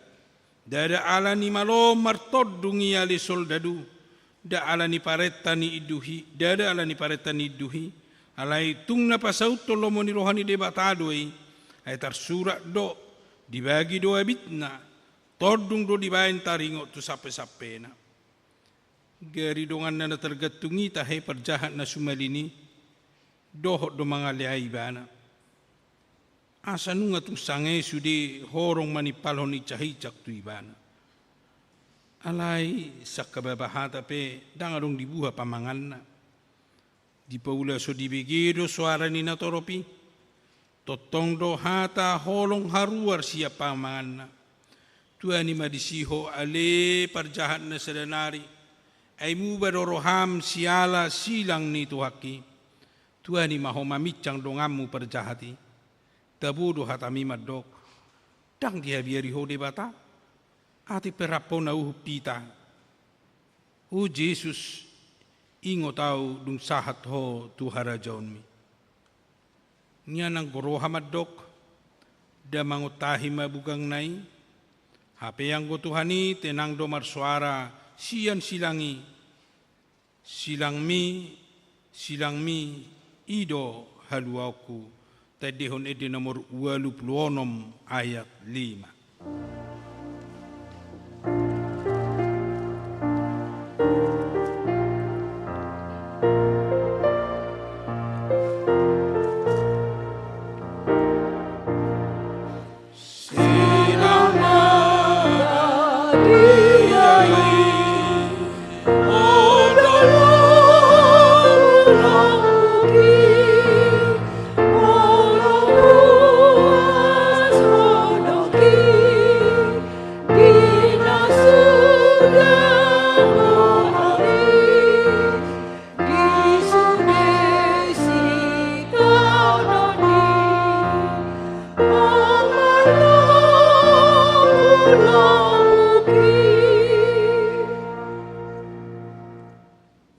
Dada ala ni malo martodung iali soldadu. Da ala ni paretta ni iduhi. Dada ala ni paretta ni iduhi. Alai tung na pasaut tolomo ni rohani debatadoi. Ay tarsurat do dibagi do abitna todung do dibayan taringo tu sape-sape na gari dongan na tergatungi tahe perjahat na sumalini dohot do mga liay bana asa nunga tu sange sudi horong manipalhon icahicak tu ibana alai sakababahata pe dangarong dibuha pamangan na di paula so dibegido suara ni natoropi totong do hata holong haruar siapa mangan na. Tuhan ni madisiho ale parjahat na sedanari. Ay mu baroroham siala silang ni tuhaki. Tuhan ni maho mamicang dongamu parjahati. Tabudo hatami madok. Dang dia biari ho debata. Ati perapo na pita. O Jesus ingo tau dung sahat ho tuhara jaun mi. Niya nang goroha madok, da mangutahi mabugang nai, hape yang gotuhani tenang domar suara, siyan silangi, silang mi, ido haluaku, tadihon edi nomor 26 ayat 5.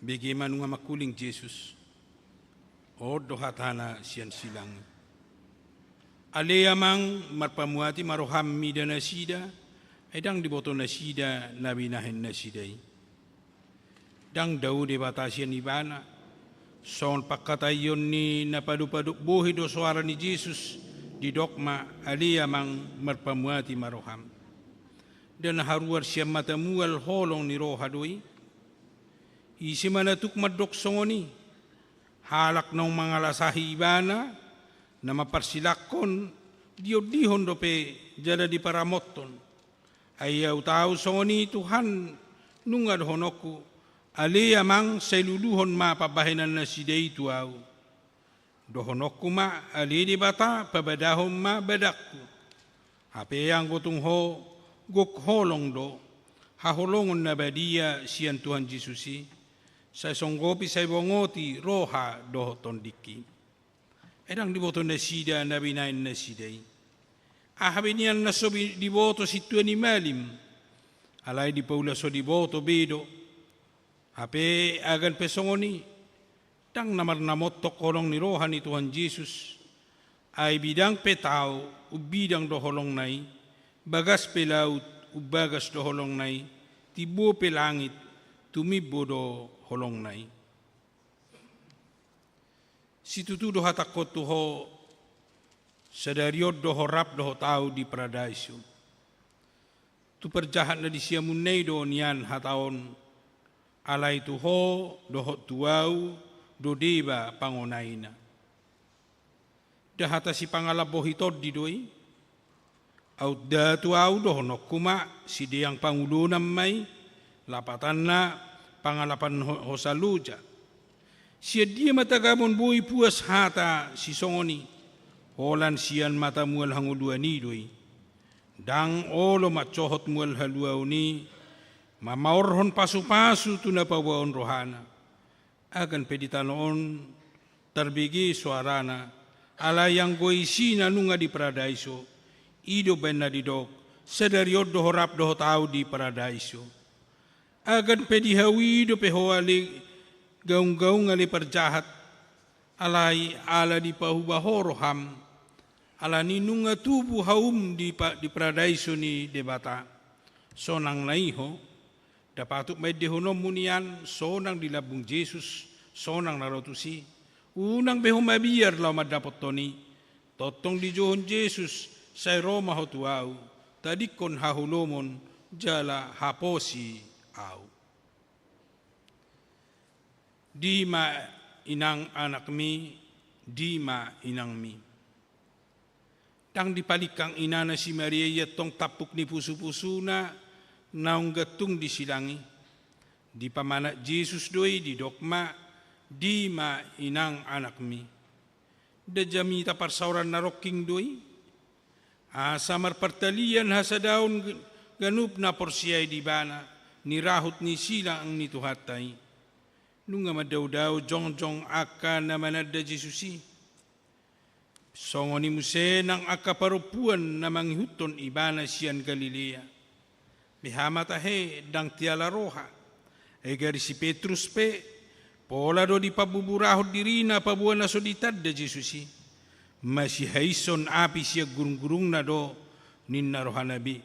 Bagaimana nga makuling Jesus o dohatana siyan silang. Aleyamang marpamuati maroham mida na sida, ay dang diboto na sida na binahin na siday. Dang daw de batasiyan ibana, son pakatayon ni napadupadu buhi do suara ni Jesus di dokma aleyamang marpamuati maroham. Dan haruar siya matamual holong ni rohadoi, isi manatuk madok songoni, halak ng mga lasahi ibana, na maparsilakon, diod-dihon dope, jada di paramoton. Ayaw tao songoni Tuhan, nungad honoku, aliyamang sa luluhon mapabahinan na si day tuaw. Dohonoku ma, ali di bata, pabadahon ma badakku. Hapeyang gotong ho, gokholong do, haholongon na badia siyan Tuhan Jesusi, sa songgopi sa ibongoti roha dohoton diki. Edang diboto na sida na binain na siday. Ahabi niyan na so diboto si Tuhan ni malim. Alay di paula so diboto bedo. Hape agan pesongoni. Tang namarnamot kolong ni roha ni Tuhan Jesus. Ay bidang petao ubidang doholong nai. Bagas pelaut ubagas doholong nai. tibo pe langit tumibo do holong nai. Situtu do hatakot tuho sadariod do horap do tau di paradaiso. Tu perjahat na di siya munay do niyan hataon alay tuho do tuau do deba pangonayna. Dahata si pangalabo hitod di doy. Au da tuau do honok kuma si deyang pangulo may lapatan na pangalapan hosaluja. Siya dia matagamon buhay puas hata si songoni. Holan siyan mata mual hangulua ni doy. Dang olo matsohot mual haluaw ni. Mamaorhon pasu-pasu tu napawaon rohana. Agan peditanoon terbigi suarana. Ala yang goisi na nunga di paradaiso. Ido ben na didok. Sadariod do horap do tau di paradaiso. Agan pedihawi do pehoali. Gaung-gaung ngali perjahat. Alai ala di pahubahoroham. Ala ni nunga tubuh haum di paradaiso ni debata. Sonang naiho. Dapatuk may dehonom munian. Sonang di labung Jesus. Sonang narotusi. Unang behom mabiyar lau madapot toni. Totong di johon Jesus. Say Roma hotuau. Tadikon hahulomon. Jala haposi au. Dima inang anak mi. Dima inang mi. Tang dipalikang inana si Maria yatong tapuk ni pusu-pusu na naung gatung di silangi. Di pamanak Jesus doi di dokma di ma inang anak mi. Da jamita parsauran naroking doi. Samar pertalian hasadaun ganup na porsiay di bana. Nirahut ni silang ang nituhatay. Nunga madaw-daw jong-jong aka na manada Jesusi. Songo ni Muse ng akaparupuan na manghuton ibana siyan Galilea. Bihamatahe dang tiala roha. Egari si Petrus pe. Pola do di pabuburahod diri na pabuan na solitad da Jesusi. Masihaison api siya gurung-gurung na do ninna rohanabi.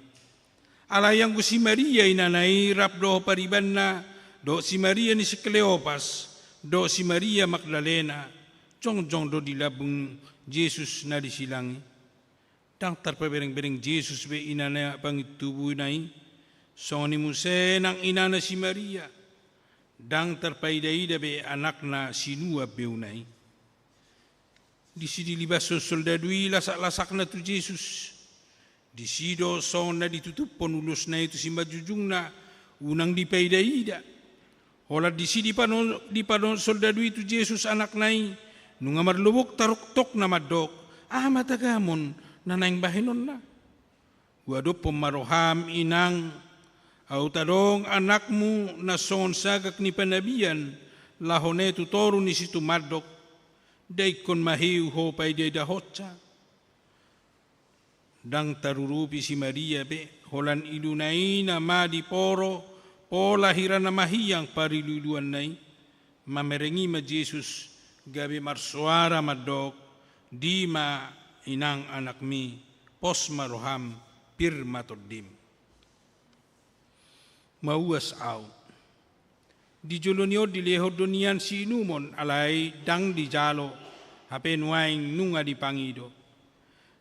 Alayang ko si Maria inanay rap do pariban na do si Maria ni si Cleopas. Do si Maria Magdalena. Jong-jong do dilabung Jesus na disilangi. Tang tarpabereng-bereng Jesus be inana pangitubuh nai. Soni Muse nang inana si Maria. Dang tarpaidaida be anak na sinua beunai. Di sidi libas soldadui lasak-lasak na tu Jesus. Di sido son na ditutup ponulus na itu simba jujung na unang dipaidaida. Holat di sidi panon soldadui tu Jesus anak nai. Nung marlubok taruktok na madok, matagamon na naing bahinon na. Wado pumaroham inang, au tadong anakmu na son sagak ni panabian, lahone tutoro ni situ madok, daikon mahiu ho pay day dahotsa. Dang tarurupi si Maria be, holan ilunay na madi poro, pola hiran na mahiyang pariluluan nai, mamerengi ma Jesus, gabi marsuara madok, di ma inang anak mi, pos maruham, pirma todim. Mauas au. Di jolonyo di lehod donian si inumon alay dang di jalo, hapen waing nunga di pangido.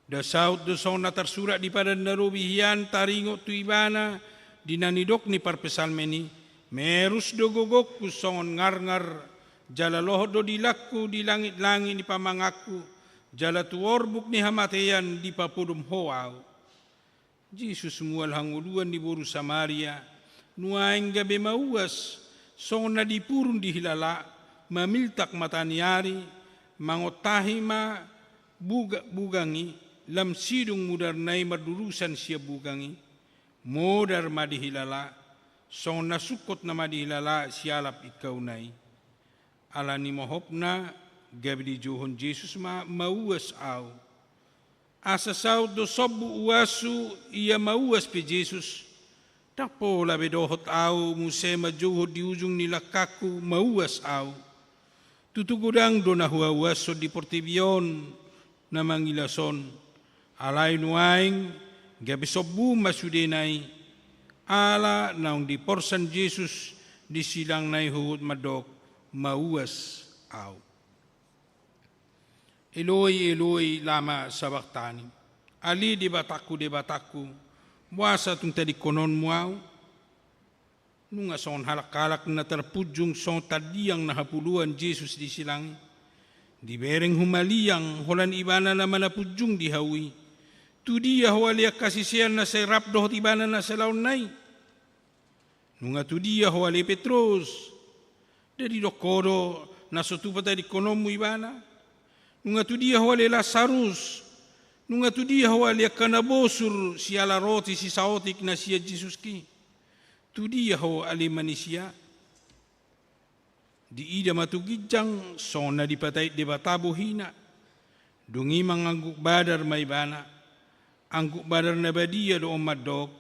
Da saut do song natarsurat di padan narubihian taringo tu ibana, dinanidok ni parpesalmeni, merus do gogok kusongon ngar-ngar, jala lohod do dilakku di langit-langit di pamangaku. Jala tuorbuk ni hamateyan di papudum hoaw. Jesus mual hanguluan di boru Samaria. Nuaing gabi mauas. Song na di purun di hilala. Mamiltak mataniari. Mangotahi ma bugangi. Lam sidung mudar nai madurusan siya bugangi. Modar madihilala. Song nasukot na madihilala sialap ikaw nai. Ala ni mohop na gabi di johon Jesus mauas au. Asa saud do sobu uasu ia mauas pe Jesus. Tapo labe dohot au Muse majuhod di ujung nila kaku mauas au. Tutugudang do na huawaso di portibion na mangilason. Alay nuaing gabi sobu masudenay. ala naung di porsan Jesus di silang nai huhut madok mauas au. Eloi, Eloi, lama sabaktani. Ali di bataku, muasa tung tadi konon muau. Nunga son halak-halak na terpujung son tadiang na hapuluan Jesus di silang. Di bereng humaliang holan ibana na manapujung di hawi. Tu dia hualia kasisian na serap dohot ibana na selaun nai. Nunga tu dia huali Petrus. Dari dokoro na sotupa tadi konomu ibana. Nunga tu dia huali Lazarus. Nunga tu dia huali kanabosur siala roti si saotik na siya Jesus ki. Tu dia ho ali manusia. Di ida matugijang sona dipatay debatabu hina. Dungi mangangguk badar maibana. Angguk badar na badia do madok.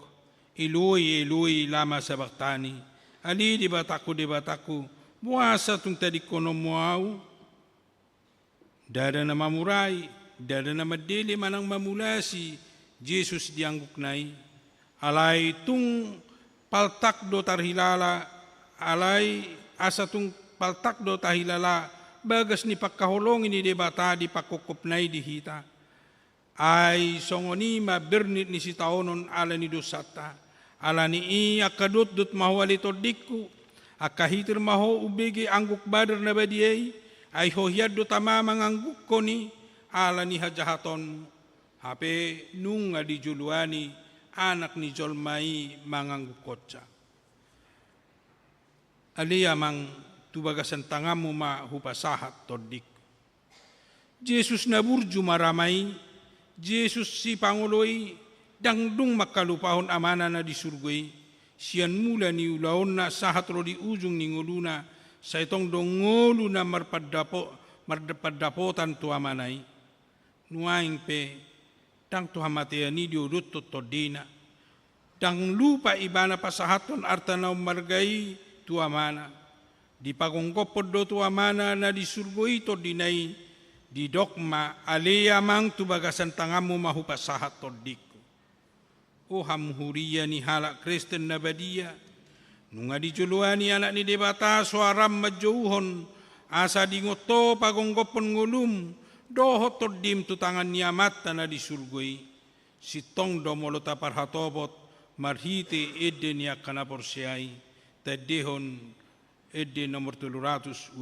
Eloi, Eloi, lama sabaktani. Ali debataku. Muasa tung tadi kono muau. Dada na mamurai. Dada na madele manang mamulasi. Jesus diangguk nai. Alai tung paltak do tarhilala alai asa tung paltak do tahilala bagas ni pagkaholong ini debata di pakokop nai dihita ay songoni mabernit ni si taonon ala ni dosata ala ni iya kadut dut mahwali todikku akahitir maho ubege angguk badar na badiyay ay hohiad do tamamang angguk ko ni ala ni hajahaton hape nung di juluani anak ni jolmai mangangguk kotsa. Alia mang tubagasan tangamu ma hupasahat todik. Jesus naburju maramai, Jesus si panguloi dangdung makalupahon amana na di surgoi, sian mula ni ulaon na sahat ro di ujung ni nguluna, sa itong dongolu na marpadapotan tu amanay. Nuaing pe dang Tuhan matea ni diurut todina. Dang lupa ibana pasahaton artanaw margai tu amana. Di pagongkopod do tu amana na di surgoi todinay. Di dokma aleyamang tubagasan tangamu mahupasahat todiku. O hamhuria ni halak Kristen na badia. Nunga di juluani anak ni debata suaram majauhon. Asa di ngoto pagongkopon ngulum. Dohot todim tu tangan niamat na di surgoi. Sitong domolota parhatobot marhite edde niya kanaporsiay. Tadehon edde nomor 323.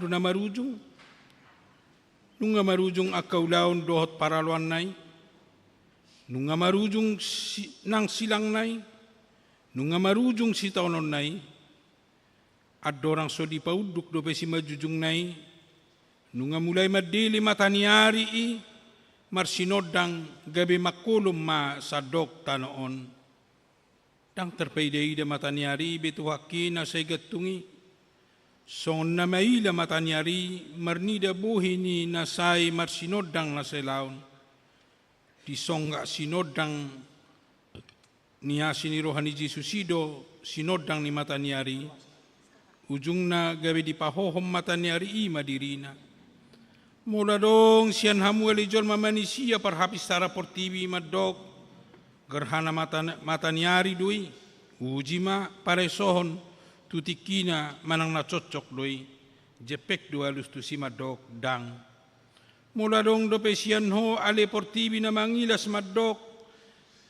Na marujung nunga marujung akaw laon dohot paraluan nai nunga marujung nang silang nai nunga marujung si taonon nai adorang so di pauduk do pesi majujung nai nunga mulai madili mataniari i marsinodang gabi makulum ma sadok tanoon dang terpaiday da mataniari betu hakina say gatungi son na maila matanyari marnida buhi ni nasay marsinodang na selaon. Di songga sinodang niya sinirohan ni Jesus sido sinodang ni matanyari. ujungna gabi di pahohom mata ni ari ima dirina. Mula dong sian hamu elijol mamanisia parhapis tara portibi madok gerhana mata ni ari doi uji ma paresohon tutikina manang na cocok doi jepek dua lus tu si madok dang. Mula dong dope sian ho ale portibi na mangilas madok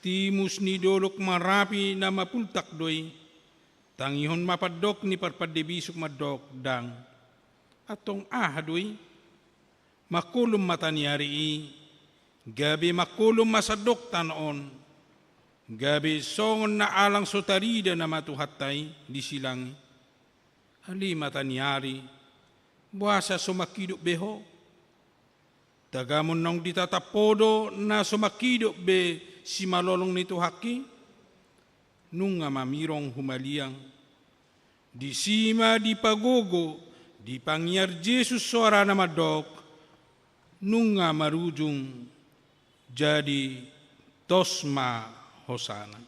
timus ni dolok marapi na mapultak doi tangihon mapadok ni parpadebisuk madok dang atong doi makulum mata ni ari gabi makulum masadok tanon gabi songon na alang sotarida na matuhatay di silang ali mata ni ari buasa sumakidok beho tagamon nang ditatapodo na sumakidok be si malolong nito haki nunga mamirong humaliang di sima di pagogo di pangyar Jesus suara na madok nunga marujung jadi tosma hosana.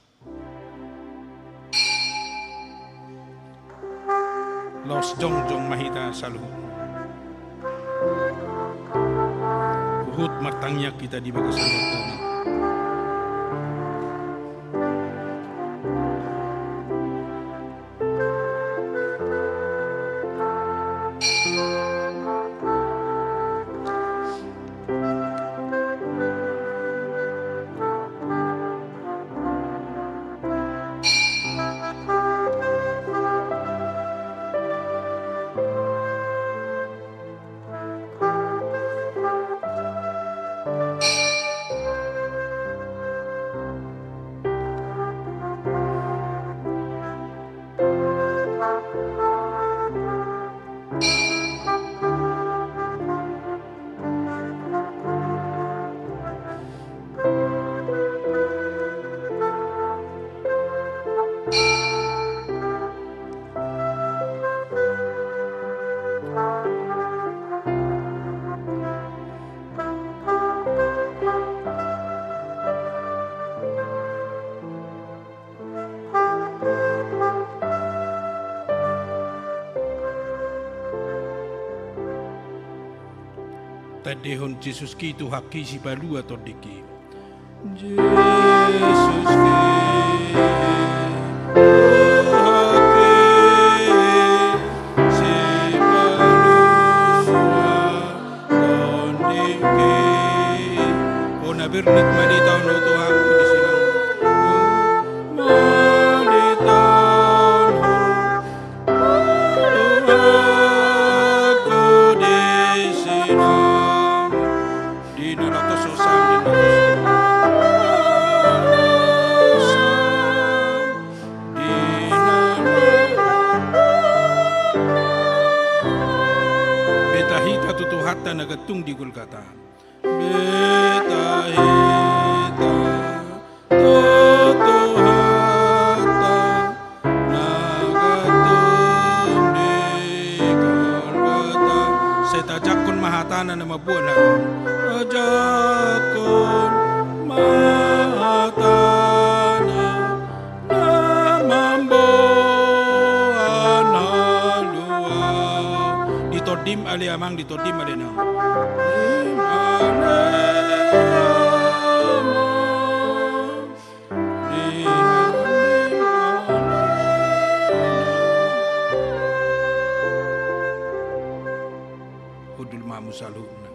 Los jongjong mahita saluhut. Uhut martangnya kita di bagasan kami. Tadehon Jesus ki tu haki si balu atau diki. Jesus ki bernik manitaw no Tuhan di silang manitaw Tuhan ku di silang di nalatos osang di betahita tutuhata nagatung di Golgata. Betahita tutuhata nagatung di Golgata. Setajakon mahatana na mabuanan. Ajakon mahatana na mambuanan luar. Ditodim ali amang ditodim ali na. Hudul mamu saluna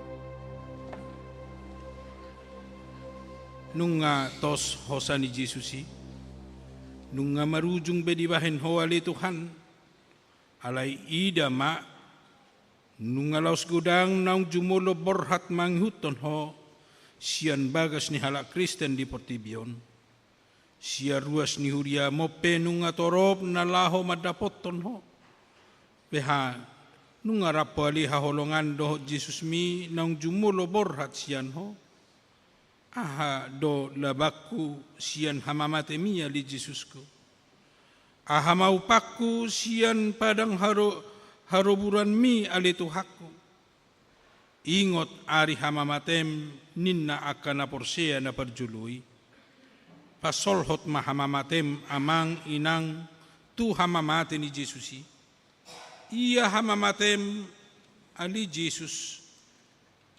nunga tos hosani Jesusi nunga marujung bedibahen hoali Tuhan alai ida ma nunga laos gudang naung jumulo borhat manghuton ho sian bagas ni halak Kristen di Portibion sia ruas ni huria mope nunga torop na laho madapoton ho beha nunga rapo ali haholongan do Jesus mi naung jumulo borhat sian ho aha do labaku sian hamamate mi ali Jesusku aha maupaku sian padang haroburan mi ali Tuhaku ingot ari hamamatem ninna akan naporsea na perjului pasolhot mahamamatem amang inang tu hamamate ni Jesusi Ia hamamatem ali Jesus.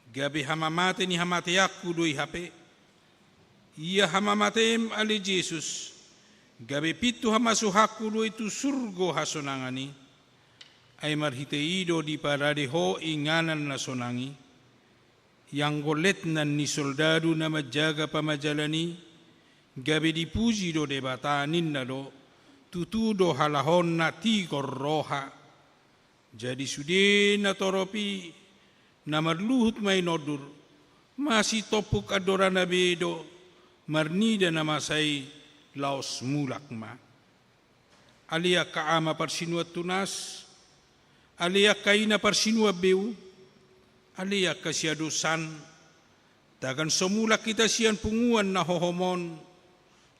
Gabi hamamate ni hamate aku doi hape. Ia hamamatem ali Jesus. Gabi pitu hamasuhaku doi tu surgo hasonangani. Ay marhiteido di parade ho inganan na sonangi. Yang golet nan ni soldado na majaga pamajalani. Gabi dipuji do debatanin na do. Tutudo halahon na tigor roha. Jadi sude na toropi na marluhut may nodur. Masih topuk adora na bedo. Marnida na masay laos mulakma. Alia kaama parsinua tunas. Alia kaina parsinua beu. Alia kasiadusan. Dagan semula kita sian punguan na hohomon.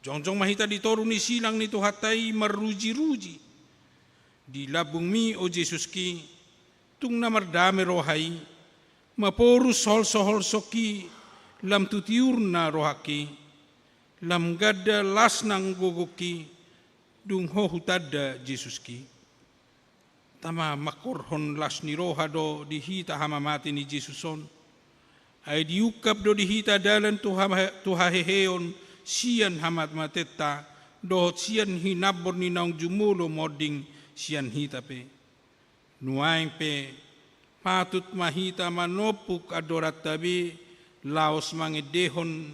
Jongjong mahita ditoru ni silang nito hatai maruji-ruji. Di labung mi o Jesus ki. Tung namardame rohai. Maporus sohol soki. Lam tutiur na rohaki. Lam gada las nang gogoki. Dung hohutada Jesus ki. Tama makorhon las ni roha do dihita hamamati ni Jesuson. Ay diukap do dihita dalan tuhaheheon sian hamat mateta dohot sian hinabor ni naung jumulo moding sian hitape. Nuaing pe patut mahita manopuk adorat tabi laos mangedehon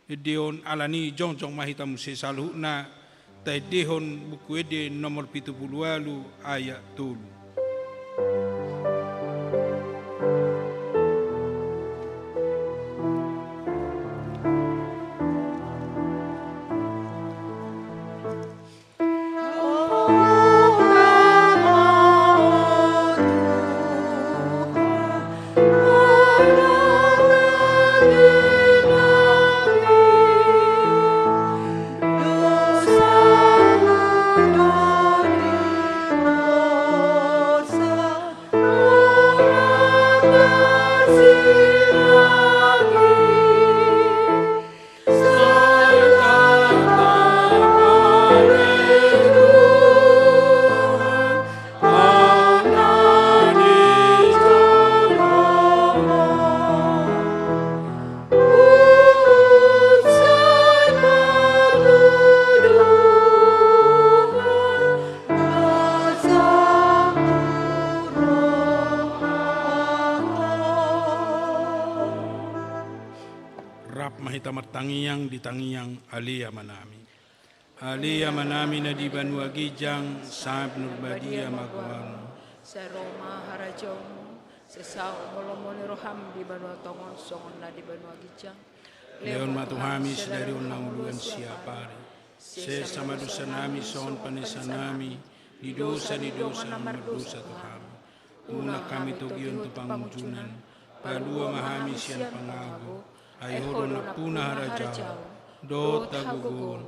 edehon alani jongjong mahita muse saluhna tay dehon buku ede nomor 78 ayat 3. Tangiyang ditangiyang alia manami. Alia manami na di banua gijang sab nurbadia magwan. Sa Roma harajong sa sao molomoni roham di banua tongon songon na di banua gijang. Leon matuhamis dari unang uluan siapari. Se sama dosa nami son panesa nami. Di dosa na mardosa Tuhan. Una kami tugion tu pangujunan. Palua mahami sian pangago. Ay horo na puna harajao, do tagugun,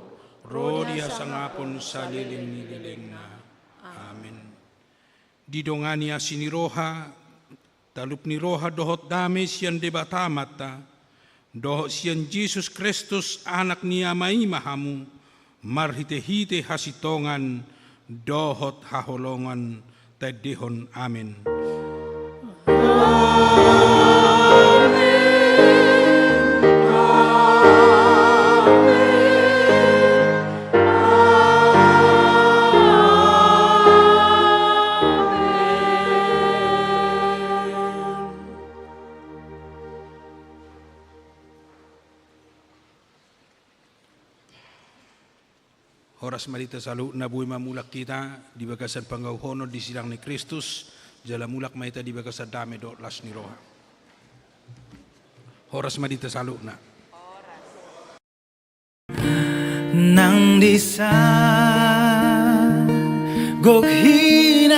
rodi hasangapon sa liling ni liling na. Amen. Didongani asini roha, talup ni roha dohot dame siyan debata mata, dohot siyan Jesus Kristus anak niya may mahamu, marhite-hite hasitongan, dohot haholongan, tadihon. Amen. Horas marita salu na buhay mamulak kita di bagasan panggauhono di silang ni Kristus jala mulak maita di bagasan dame do las ni roha. Horas marita salu na. Nang di sa gokhi